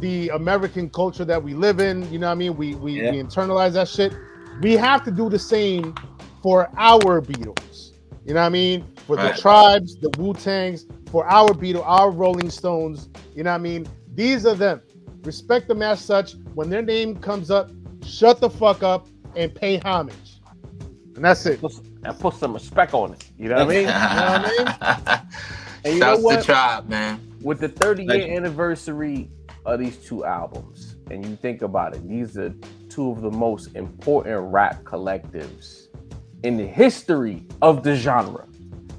the American culture that we live in. You know what I mean? We internalize that shit. We have to do the same for our Beatles. You know what I mean? For the Tribes, the Wu-Tangs, for our Beatles, our Rolling Stones. You know what I mean? These are them. Respect them as such. When their name comes up, shut the fuck up and pay homage. And that's it. And put some respect on it. You know what I mean? You know what I mean? And Shouts to Tribe, man. With the 30-year anniversary of these two albums, and you think about it, these are two of the most important rap collectives in the history of the genre.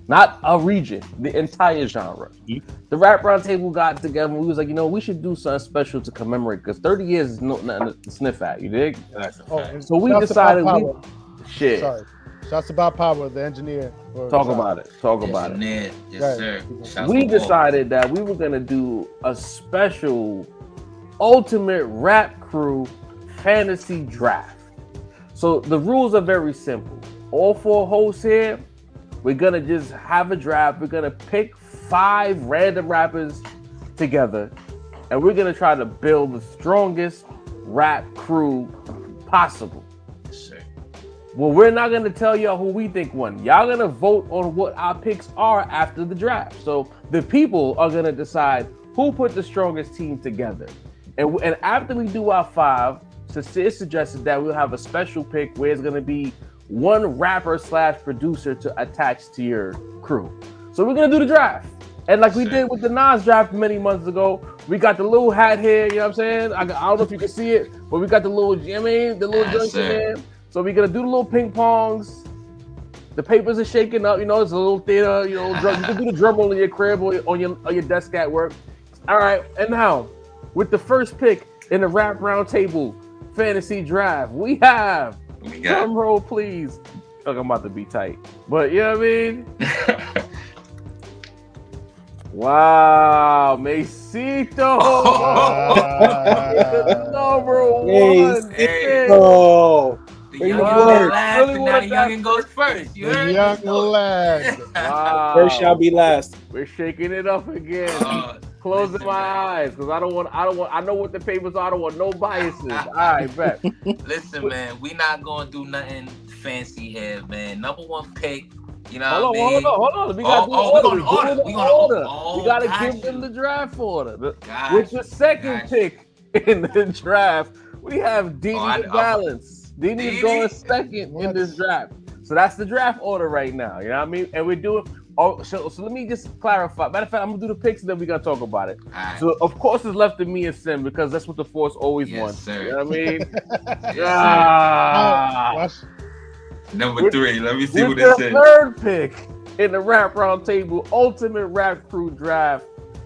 Not a region, the entire genre. The Rap Roundtable got together and we was like, we should do something special to commemorate because 30 years is nothing to sniff at, you dig? And So we shouts to decided Bob Power. shit. Sorry. Shouts to Bob Power, the engineer. Talk about it. Yes, sir. Shouts We to Paul. decided that we were gonna do a special Ultimate Rap Crew fantasy draft. So the rules are very simple. All 4 hosts here, we're gonna just have a draft. We're gonna pick 5 random rappers together, and we're gonna try to build the strongest rap crew possible. Yes, sir. Well, we're not gonna tell y'all who we think won. Y'all gonna vote on what our picks are after the draft. So the people are gonna decide who put the strongest team together. And after we do our 5, it suggested that we'll have a special pick where it's gonna be one rapper / producer to attach to your crew. So we're gonna do the draft. And like we did with the Nas draft many months ago, we got the little hat here, you know what I'm saying? I don't know if you can see it, but we got the little, the little junction there. So we're gonna do the little ping pongs. The papers are shaking up, it's a little theater, you can do the drum roll in your crib or on your desk at work. All right, and now with the first pick in the Rap Roundtable fantasy draft, we have drum roll, please. Look, I'm about to be tight, but you know what I mean? Wow, Mesito! Number 1. The youngin' last, and now the youngin' goes first. You heard? Young lad. Wow. First shall be last. We're shaking it up again. Closing my eyes because I know what the papers are. I don't want no biases. All right, bet. Listen, man, we not gonna do nothing fancy here, man. Number 1 pick. You know what I mean? Hold on. We gotta order. We gotta give them the draft order. With the second pick in the draft, we have Dini the Balance. Dini is going second in this draft. So that's the draft order right now. You know what I mean? And we're doing. So let me just clarify. Matter of fact, I'm gonna do the picks and then we gotta talk about it. Right. So of course it's left to me and Sim because that's what the Force always wants. Sir. You know what I mean? Number 3. Let me see what it With says. the third pick in the Rap Roundtable Ultimate Rap Crew Draft,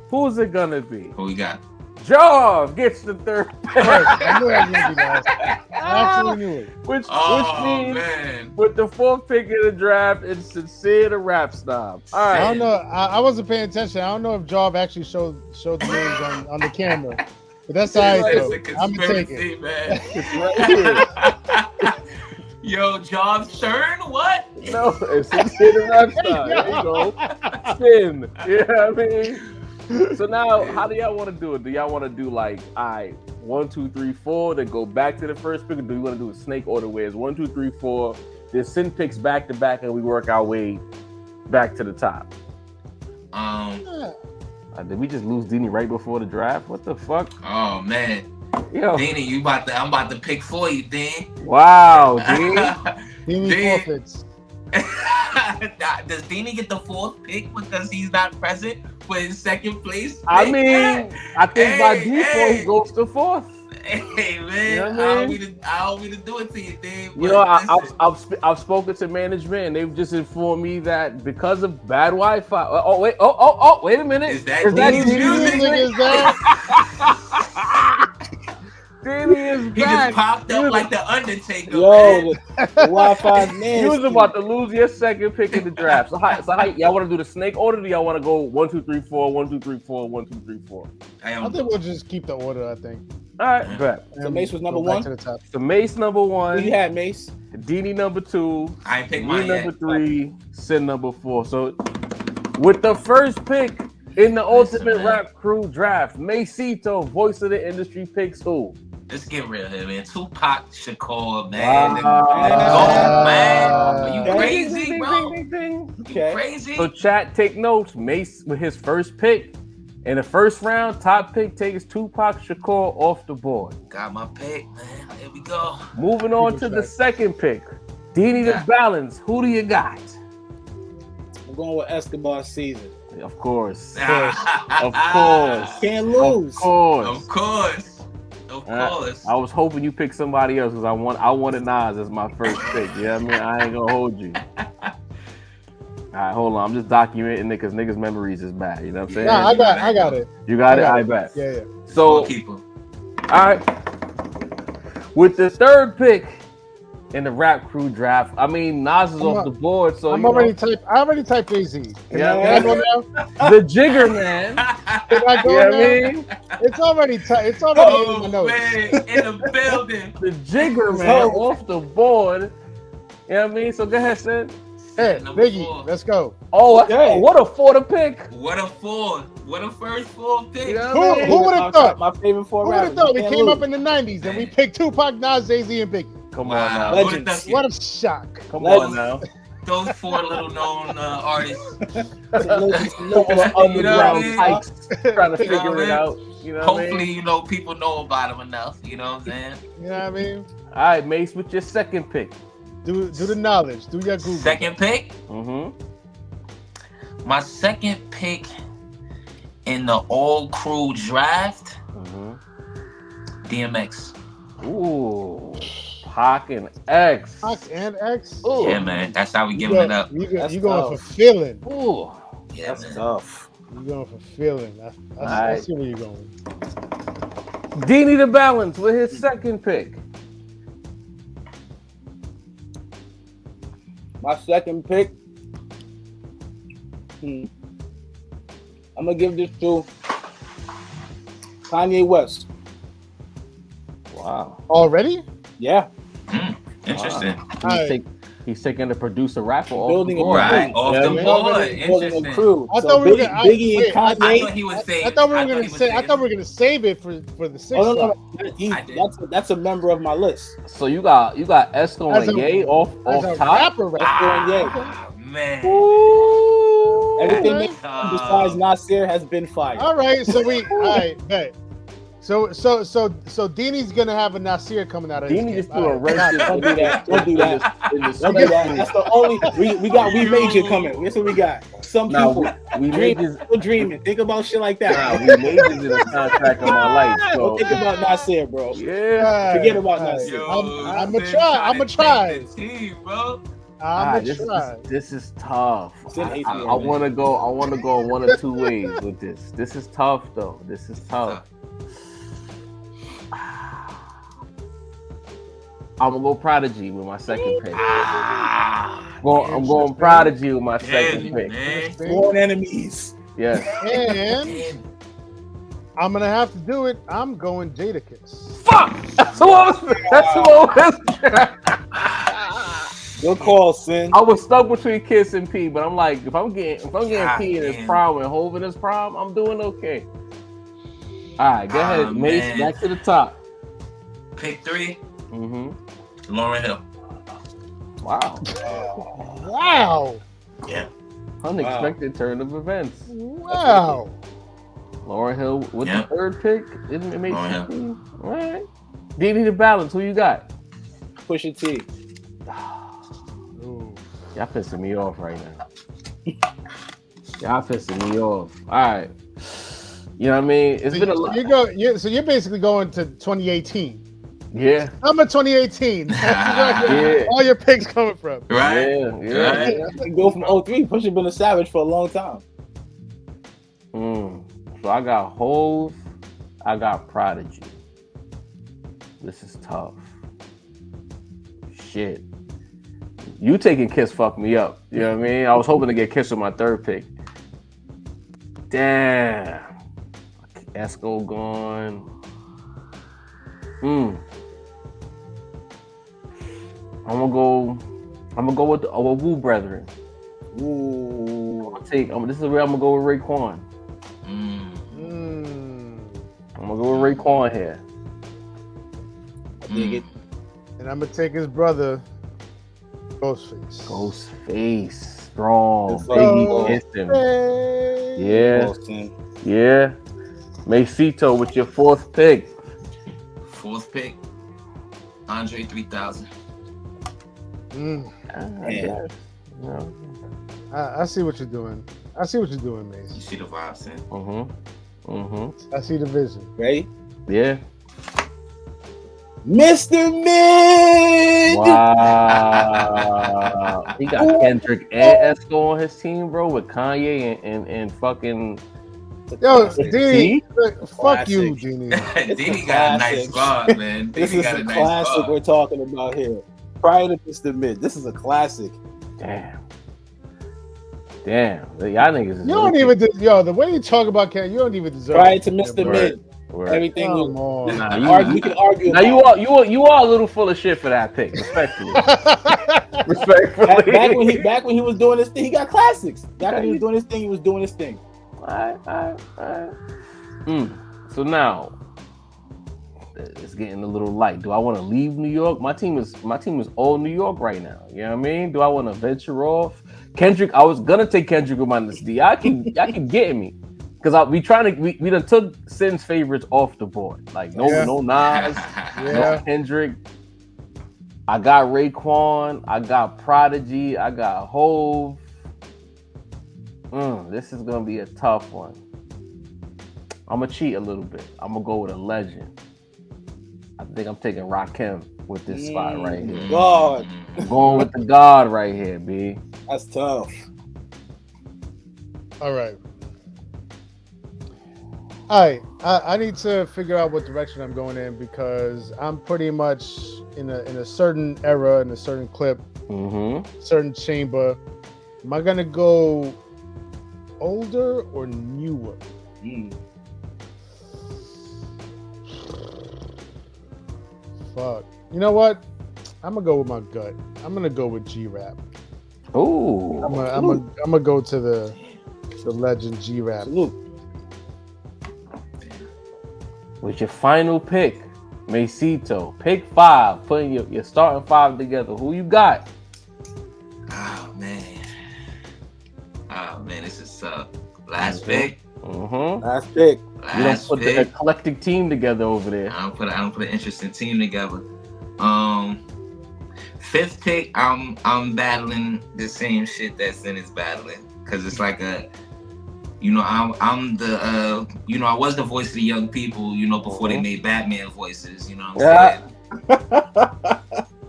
who's it gonna be? Who we got? Jaw gets the third pick. I knew I was gonna be last. I absolutely knew it. Which means man. with the 4th pick in the draft, it's Sincere the Rap Snob. All right. I don't know. I wasn't paying attention. I don't know if Job actually showed the names on the camera. But that's all right, though. I'm gonna take it. Man. It's right here. Yo, Job's turn? What? No, it's Sincere the Rap Snob. There you go. Spin. You know what I mean? So now, how do y'all want to do it? Do y'all want to do like, all right, 1, 2, 3, 4, then go back to the first pick? Or do you want to do a snake order where it's 1, 2, 3, 4, then send picks back to back and we work our way back to the top? Did we just lose Dini right before the draft? What the fuck? Oh man. Yo. Dini, I'm about to pick for you, Dean. Wow, Dini. Dini forfeits. Does Dini get the 4th pick because he's not present for his 2nd place pick? I mean, I think by default he goes to 4th. Hey man, you know what I mean? I don't mean to do it to you, Dave. You know, I've spoken to management and they've just informed me that because of bad Wi-Fi. Wait a minute. Is that Dini's music? Dini is he back. Just popped up like the Undertaker. Yo, the Wi-Fi man. You was about to lose your 2nd pick in the draft. So how y'all want to do the snake order? Or do y'all want to go 1, 2, 3, 4, 1, 2, 3, 4, 1, 2, 3, 4? I think we'll just keep the order. I think. All right, bet. So Mace was number 1. To the top. So Mace number 1. Who you had, Mace? Dini number 2. I ain't picked me mine number yet. 3. Sin number 4. So with the first pick in the Ultimate Rap Crew Draft, Macito, voice of the industry, picks who? Let's get real here, man. Tupac Shakur, man. Man. Are you crazy, bro? Okay. Crazy? So chat, take notes. Mace with his first pick. In the first round, top pick takes Tupac Shakur off the board. Got my pick, man. Here we go. Moving on to the second pick. Dini the Balance. Who do you got? I'm going with Escobar Season. Of course. Of Of course. Can't lose. Of course. Of course. Of course. I was hoping you picked somebody else because I wanted Nas as my first pick. You know what I mean? I ain't gonna hold you. All right, hold on. I'm just documenting it because niggas' memories is bad. You know what I'm saying? Nah, I got it. You got it? got I it. bet. Yeah. So, Goalkeeper. all right. With the third pick in the Rap Crew draft, I mean, Nas is off the board. So, I already typed AZ. Yeah, Can I go now? the Jigger Man. Can I go You know now? what I mean? It's already it's already in my Oh notes. man, in the building. The Jigger Man off the board. You know what I mean? So go ahead, Sid. Hey, Number Biggie, 4. let's go. Oh, Okay. what a 4 to pick. What a 4. What a first 4 pick. You know what I mean? Who would have thought? My favorite four Who would have rappers. thought we Can't came lose. up in the 90s and we picked Tupac, Nas, Jay-Z, and Biggie? Come Wow. on now. Who would've Legends. thunk it? What a shock. Come Let's- on now. Those 4 little known artists. You know what I mean? Pikes trying to You know figure what I it mean? out. You know what I Hopefully, mean? people know about them enough. You know what I'm saying? You know what I mean? All right, Mace, with your second pick. Do the knowledge. Do your Google. Second pick. Mm-hmm. My second pick in the all crew draft. Mm-hmm. DMX. Ooh. Pac and X. Pac and X. Ooh. Yeah, man. That's how we giving it up. You That's going tough. for feeling. Ooh. Yeah, That's man. tough. You going for feeling. I Alright. see where you're going. Deanie the Balance with his second pick. My second pick. I'm gonna give this to Kanye West. Wow. Already? Yeah. Interesting. Alright. He's taking the producer rapper off Building the a board. Right, off Yeah, the man. board. Building a Interesting. crew. I So thought we were Biggie, gonna- Biggie wait, and I Kanye. thought he was saying. I thought we were he gonna was say. I saying- thought we were gonna save it for the sixth Oh slot. no, I did. that's a member of my list. So you got Esco As and a- Ye off As a top. rapper, Ah, man. Ooh. Everything Alright. besides Nasir has been fired. All right, so all right, bet. So Deanie's gonna have a Nasir coming out of his Deanie camp. just threw a All right, wrench in Don't do that. Don't do that. in the Don't do script. that. That's the only we major coming. That's what we got. Some Now people we made this. still dreaming. Think about shit like that. Nah, we made this in the contract of my life. So Don't think about Nasir, bro. yeah. Forget about all right. Nasir. I'ma Sin try, trying I'ma to try. take the team, bro. I'm this, gonna try. this is tough. Sin hates me I already. want to go. I want to go one or two ways with this. This is tough, though. This is tough. I'm gonna go Prodigy with my second pick. I'm going Prodigy with my second Damn, pick. man. Sworn enemies. Yes. And Damn. I'm gonna have to do it. I'm going Jadakiss. Fuck. That's who I was. That's who I was. Good call, Sin. I was stuck between Kiss and P, but I'm like, if I'm getting P in his damn. prime and Hov in his prime, I'm doing okay. All right, go ahead, Mace. Man. Back to the top. Pick 3, Mm-hmm. Lauren Hill. Wow. Wow! Yeah. Unexpected turn of events. Wow! Laura Hill with Yeah. the third pick. Isn't it make Lauryn Hill. sense? All right. Deanie the Balance. Who you got? Pusha T. Ooh. Y'all pissing me off right now. Y'all pissing me off. All right. You know what I mean? It's been a lot. So you're basically going to 2018. Yeah. I'm at 2018. That's where Yeah. all your picks coming from. Right? Yeah. Right. You go from 03. Pusha been a savage for a long time. So I got Hov. I got Prodigy. This is tough. Shit. You taking Kiss fucked me up. You know what I mean? I was hoping to get Kiss with my third pick. Damn. Esco gone. I'm gonna go with the Wu Brethren. Ooh. This is where I'm gonna go with Raekwon. I'm gonna go with Raekwon here. I dig it. And I'm gonna take his brother, Ghostface. Ghostface, strong, Let's Biggie go. kissed him. Hey. Yeah, Oh, Sin. yeah. Macito with your fourth pick. 4th pick, Andre 3000. Mm. I Yeah. guess. No. I see what you're doing. I see what you're doing, man. You see the vibes, man. I see the vision. Ready? Yeah. Mr. Mid. Wow. He got Kendrick and Esco on his team, bro, with Kanye and fucking. Yo, Classic. Dini, fuck you, Classic. Dini. Dini got a nice squad, man. This Dini is got a a nice classic squad. we're talking about here. Prior to Mr. Mid, this is a classic. Damn. Y'all niggas is You don't even, the way you talk about Ken, you don't even deserve. Prior it. to Mr. Word. Mid, Word. everything Come was. on. Nah, We can argue. Now about you are a little full of shit for that pick, respectfully. Respectfully. back when he was doing this thing, he got classics. Back when he was doing this thing, he was doing his thing. All right. So now it's getting a little light. Do I want to leave New York? My team is all New York right now. You know what I mean? Do I want to venture off? Kendrick, I was gonna take Kendrick with my D. Y'all keep getting me. Because we done took Sin's favorites off the board. Like no Nas, no Kendrick. I got Raekwon, I got Prodigy, I got Hove. This is gonna be a tough one. I'm gonna cheat a little bit. I'm gonna go with a legend. I think I'm taking Rakim with this spot right here. God, I'm going with the God right here, B. that's tough. All right. I need to figure out what direction I'm going in because I'm pretty much in a certain era, in a certain clip, certain chamber. Am I gonna go older or newer? Fuck. You know what? I'm gonna go with my gut. I'm gonna go with G-Rap. Ooh. I'm gonna go to the legend G-Rap. Salute. With your final pick, Macito, pick 5, putting your starting 5 together. Who you got? Oh man, this is last pick. Last pick. You don't put the eclectic team together over there. I don't put an interesting team together. 5th pick, I'm battling the same shit that Sin is battling because it's like I'm the I was the voice of the young people, before they made Batman voices, what I'm saying?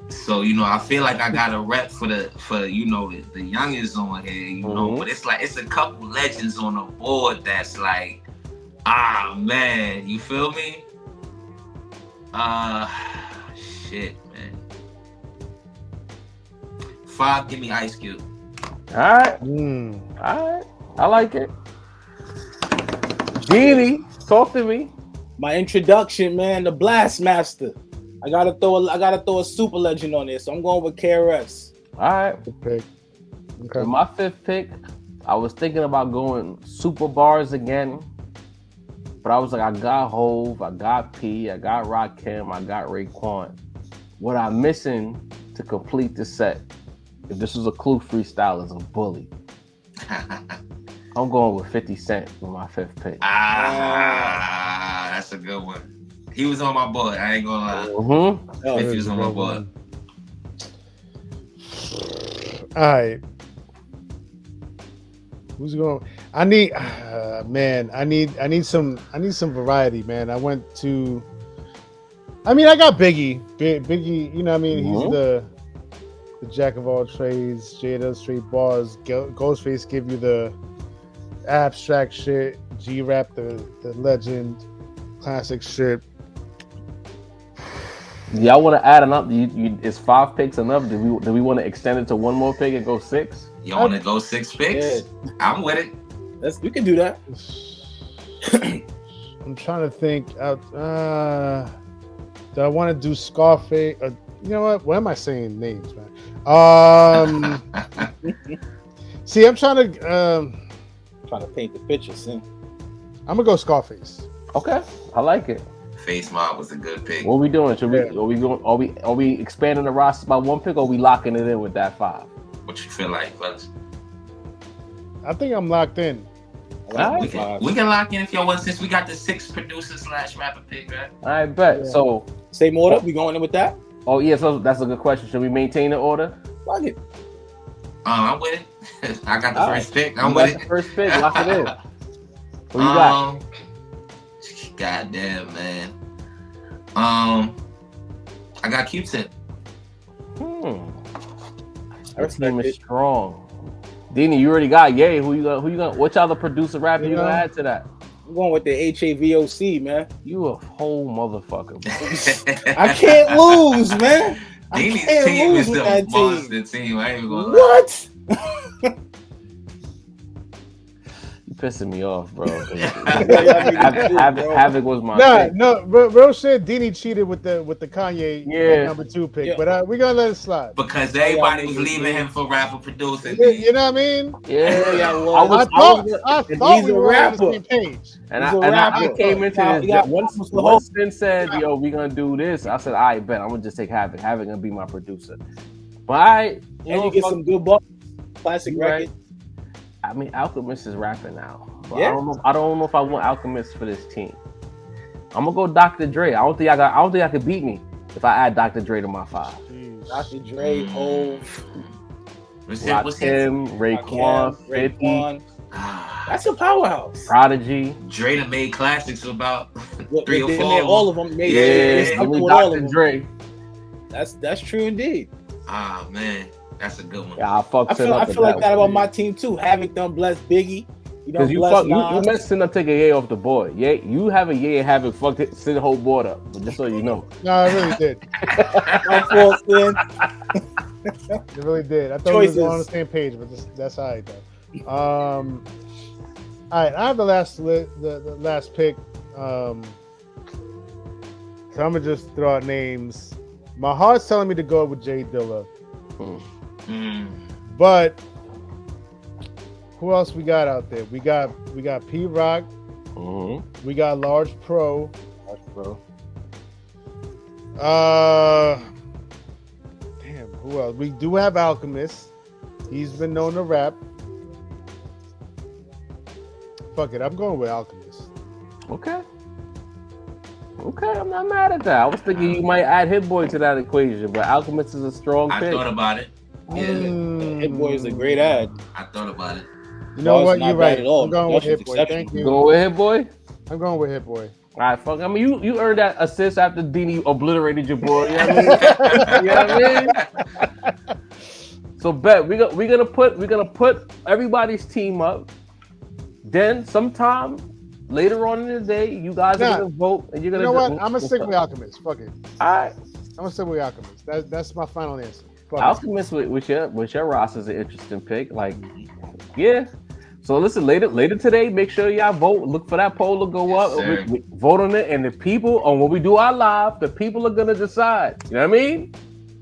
So, I feel like I got a rep for the youngest on here, but it's a couple legends on the board that's like, man, you feel me? Shit, man. 5, give me Ice Cube. All right. I like it. Dini, talk to me. My introduction, man, the Blast Master. I gotta throw a super legend on there, so I'm going with KRS. All right. Good pick. Okay. For my 5th pick, I was thinking about going super bars again, but I was like, I got Hove, I got P, I got Rakim, I got Raekwon. What I'm missing to complete the set, if this was a Clue freestyle, is a bully. I'm going with 50 Cent for my 5th pick. That's a good one. He was on my board. I ain't gonna lie. 50 was on my board. All right. Who's going? I need some variety, man. I got Biggie. Biggie, you know what I mean? He's the jack of all trades, Jada straight bars. Ghostface give you the abstract shit. G-Rap, the legend, classic shit. Y'all want to add enough? Is 5 picks enough? Do we want to extend it to one more pick and go 6? You want to go 6 picks? Yeah. I'm with it. We can do that. I'm trying to think. Do I want to do Scarface? You know what? Why am I saying names, man? See, I'm trying to paint the picture, Sin. I'm gonna go Scarface. Okay, I like it. Face Mob was a good pick. What are we doing? Are we expanding the roster by 1 pick, or are we locking it in with that 5? What you feel like, fellas? I think I'm locked in. We can lock in if y'all want, since we got the 6 producer / rapper pick, right? I bet. Yeah. So same order. We going in with that? Oh yeah, so that's a good question. Should we maintain the order? Fuck it. I'm with it. I got the first pick. I'm You with got it. the first pick. Lock it in. Who you got? Goddamn, man. I got Q-Tip. Our team is strong. Dini, you already got Yay. Who you got? What other producer rapper you gonna add to that? I'm going with the HAVOC, man. You a whole motherfucker, bro. I can't lose, man. Dini's team is the monster team. I ain't even gonna lie. What? You pissing me off, bro. Havoc was my pick. No, real shit. Dini cheated with the Kanye number 2 pick, Yeah. but we gonna let it slide Because everybody was leaving him for rapper producer. You know what I mean? Yeah, I thought we were on the same page. And I came into this once Sin said, "Yo, we gonna do this." I said, "I bet I'm gonna just take Havoc. Havoc gonna be my producer." But you get some good classic record. I mean, Alchemist is rapping now. But Yeah. I don't know if I want Alchemist for this team. I'm gonna go Dr. Dre. I don't think I could beat me if I add Dr. Dre to my 5. Dr. Dre, Hov, Rakim, Raekwon, 50. That's a powerhouse. Prodigy. Dre done made classics about 3 or 4. All of them. Dr. Dre. That's true indeed. Ah man, that's a good one. Yeah, I feel like that about my team too. Havoc done bless Biggie. Because you messed Sin up taking Ye off the board. Yeah, you have a Ye and Havoc fucked it, Sin the whole board up. Just so you know. No, I really did. My fault, Sin. It really did. I thought we were on the same page, but that's all right though. All right, I have the last pick. So I'm gonna just throw out names. My heart's telling me to go with Jay Dilla, but who else we got out there? We got P Rock. We got Large Pro. Damn, who else? We do have Alchemist. He's been known to rap. Fuck it, I'm going with Alchemist. Okay, I'm not mad at that. I was thinking you might add Hit Boy to that equation, but Alchemist is a strong pick. I thought about it. Yeah, Hit Boy is a great ad. I thought about it. You know what? You're right. I'm going with Hit Boy. Thank you. Going with Hit Boy? I'm going with Hit Boy. All right, fuck. I mean, you earned that assist after Dini obliterated your boy. You know what I mean? You know what I mean? So bet we're gonna put everybody's team up. Then sometime later on in the day, you guys are gonna vote and you're gonna. You know what? I'm gonna stick with Alchemist. Fuck it. All right. I'm gonna stick with Alchemist. That's my final answer. Fuck Alchemist with your roster is an interesting pick. Like, yeah. So listen, later today, make sure y'all vote. Look for that poll to go up. We vote on it, and the people on when we do our live, the people are gonna decide. You know what I mean?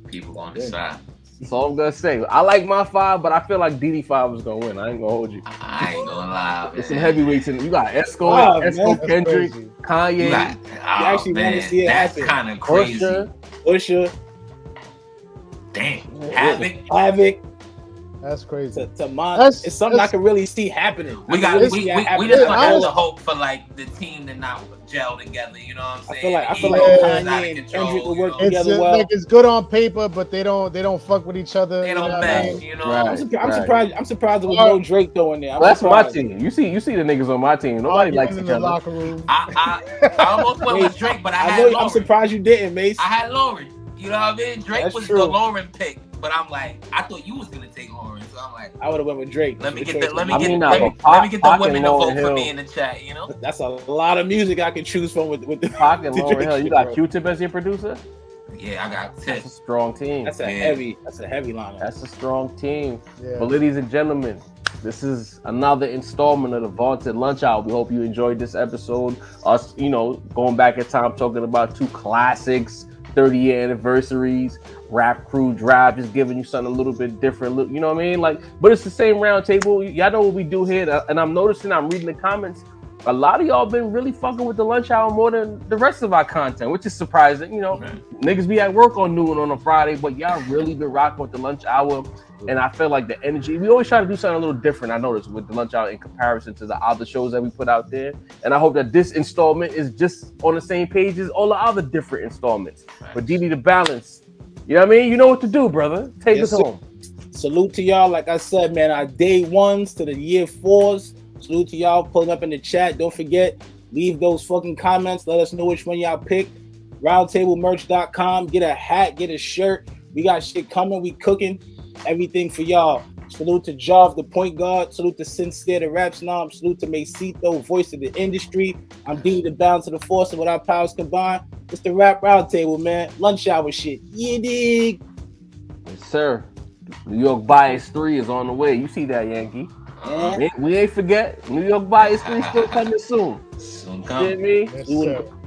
People gonna decide. That's all I'm gonna say. I like my 5, but I feel like DD5 is gonna win. I ain't gonna hold you. I ain't gonna lie. It's some heavyweights in. You got Esco, Kendrick, Kanye. You actually want to see it happen. That's kind of crazy. Usher. Damn. Havoc. That's crazy. It's something I can really see happening. We just want to hope for like the team to not gel together. You know what I'm saying? I feel like Kanye and Kendrick will work together well. Like it's good on paper, but they don't fuck with each other. They don't mesh. You know. Right. I'm surprised there was no Drake though in there. That's my team. You see the niggas on my team. Nobody likes each other. Locker room. I almost went with Drake, but I'm surprised you didn't, Mace. I had Lauren. You know what I mean? Drake was the Lauren pick. But I'm like, I thought you was gonna take Lauren, so I'm like, I would have went with Drake. Let me get the women to vote for me in the chat. You know, that's a lot of music I can choose from with the Pac and Lauryn Hill. You got Q-Tip as your producer? Yeah, I got Tip. That's a strong team. That's a heavy lineup. That's a strong team. Yeah. But ladies and gentlemen, this is another installment of the Vaunted Lunch Hour. We hope you enjoyed this episode. Us, going back in time, talking about 2 classics. 30-year anniversaries, rap crew drive, just giving you something a little bit different. You know what I mean? Like, but it's the same round table. Y'all know what we do here, and I'm noticing. I'm reading the comments. A lot of y'all been really fucking with the lunch hour more than the rest of our content, which is surprising. Niggas be at work on noon on a Friday, but y'all really been rocking with the lunch hour. And I feel like the energy, we always try to do something a little different. I noticed with the lunch hour in comparison to the other shows that we put out there. And I hope that this installment is just on the same page as all the other different installments. But Didi, the balance, you know what I mean? You know what to do, brother. Take us home. Salute to y'all. Like I said, man, our day ones to the year fours. Salute to y'all pulling up in the chat. Don't forget, leave those fucking comments. Let us know which one y'all picked. Roundtablemerch.com. Get a hat, get a shirt. We got shit coming. We cooking everything for y'all. Salute to Jav, the point guard. Salute to Sincere, the rap snob. Salute to Macito, voice of the industry. I'm D, the balance of the force, and with our powers combined, it's the rap roundtable, man. Lunch hour shit. You dig? Yes, sir. New York Bias 3 is on the way. You see that, Yankee? Yeah. We ain't forget. New York Bias 3 still coming soon. Soon You come. get me? Yes, We sir. would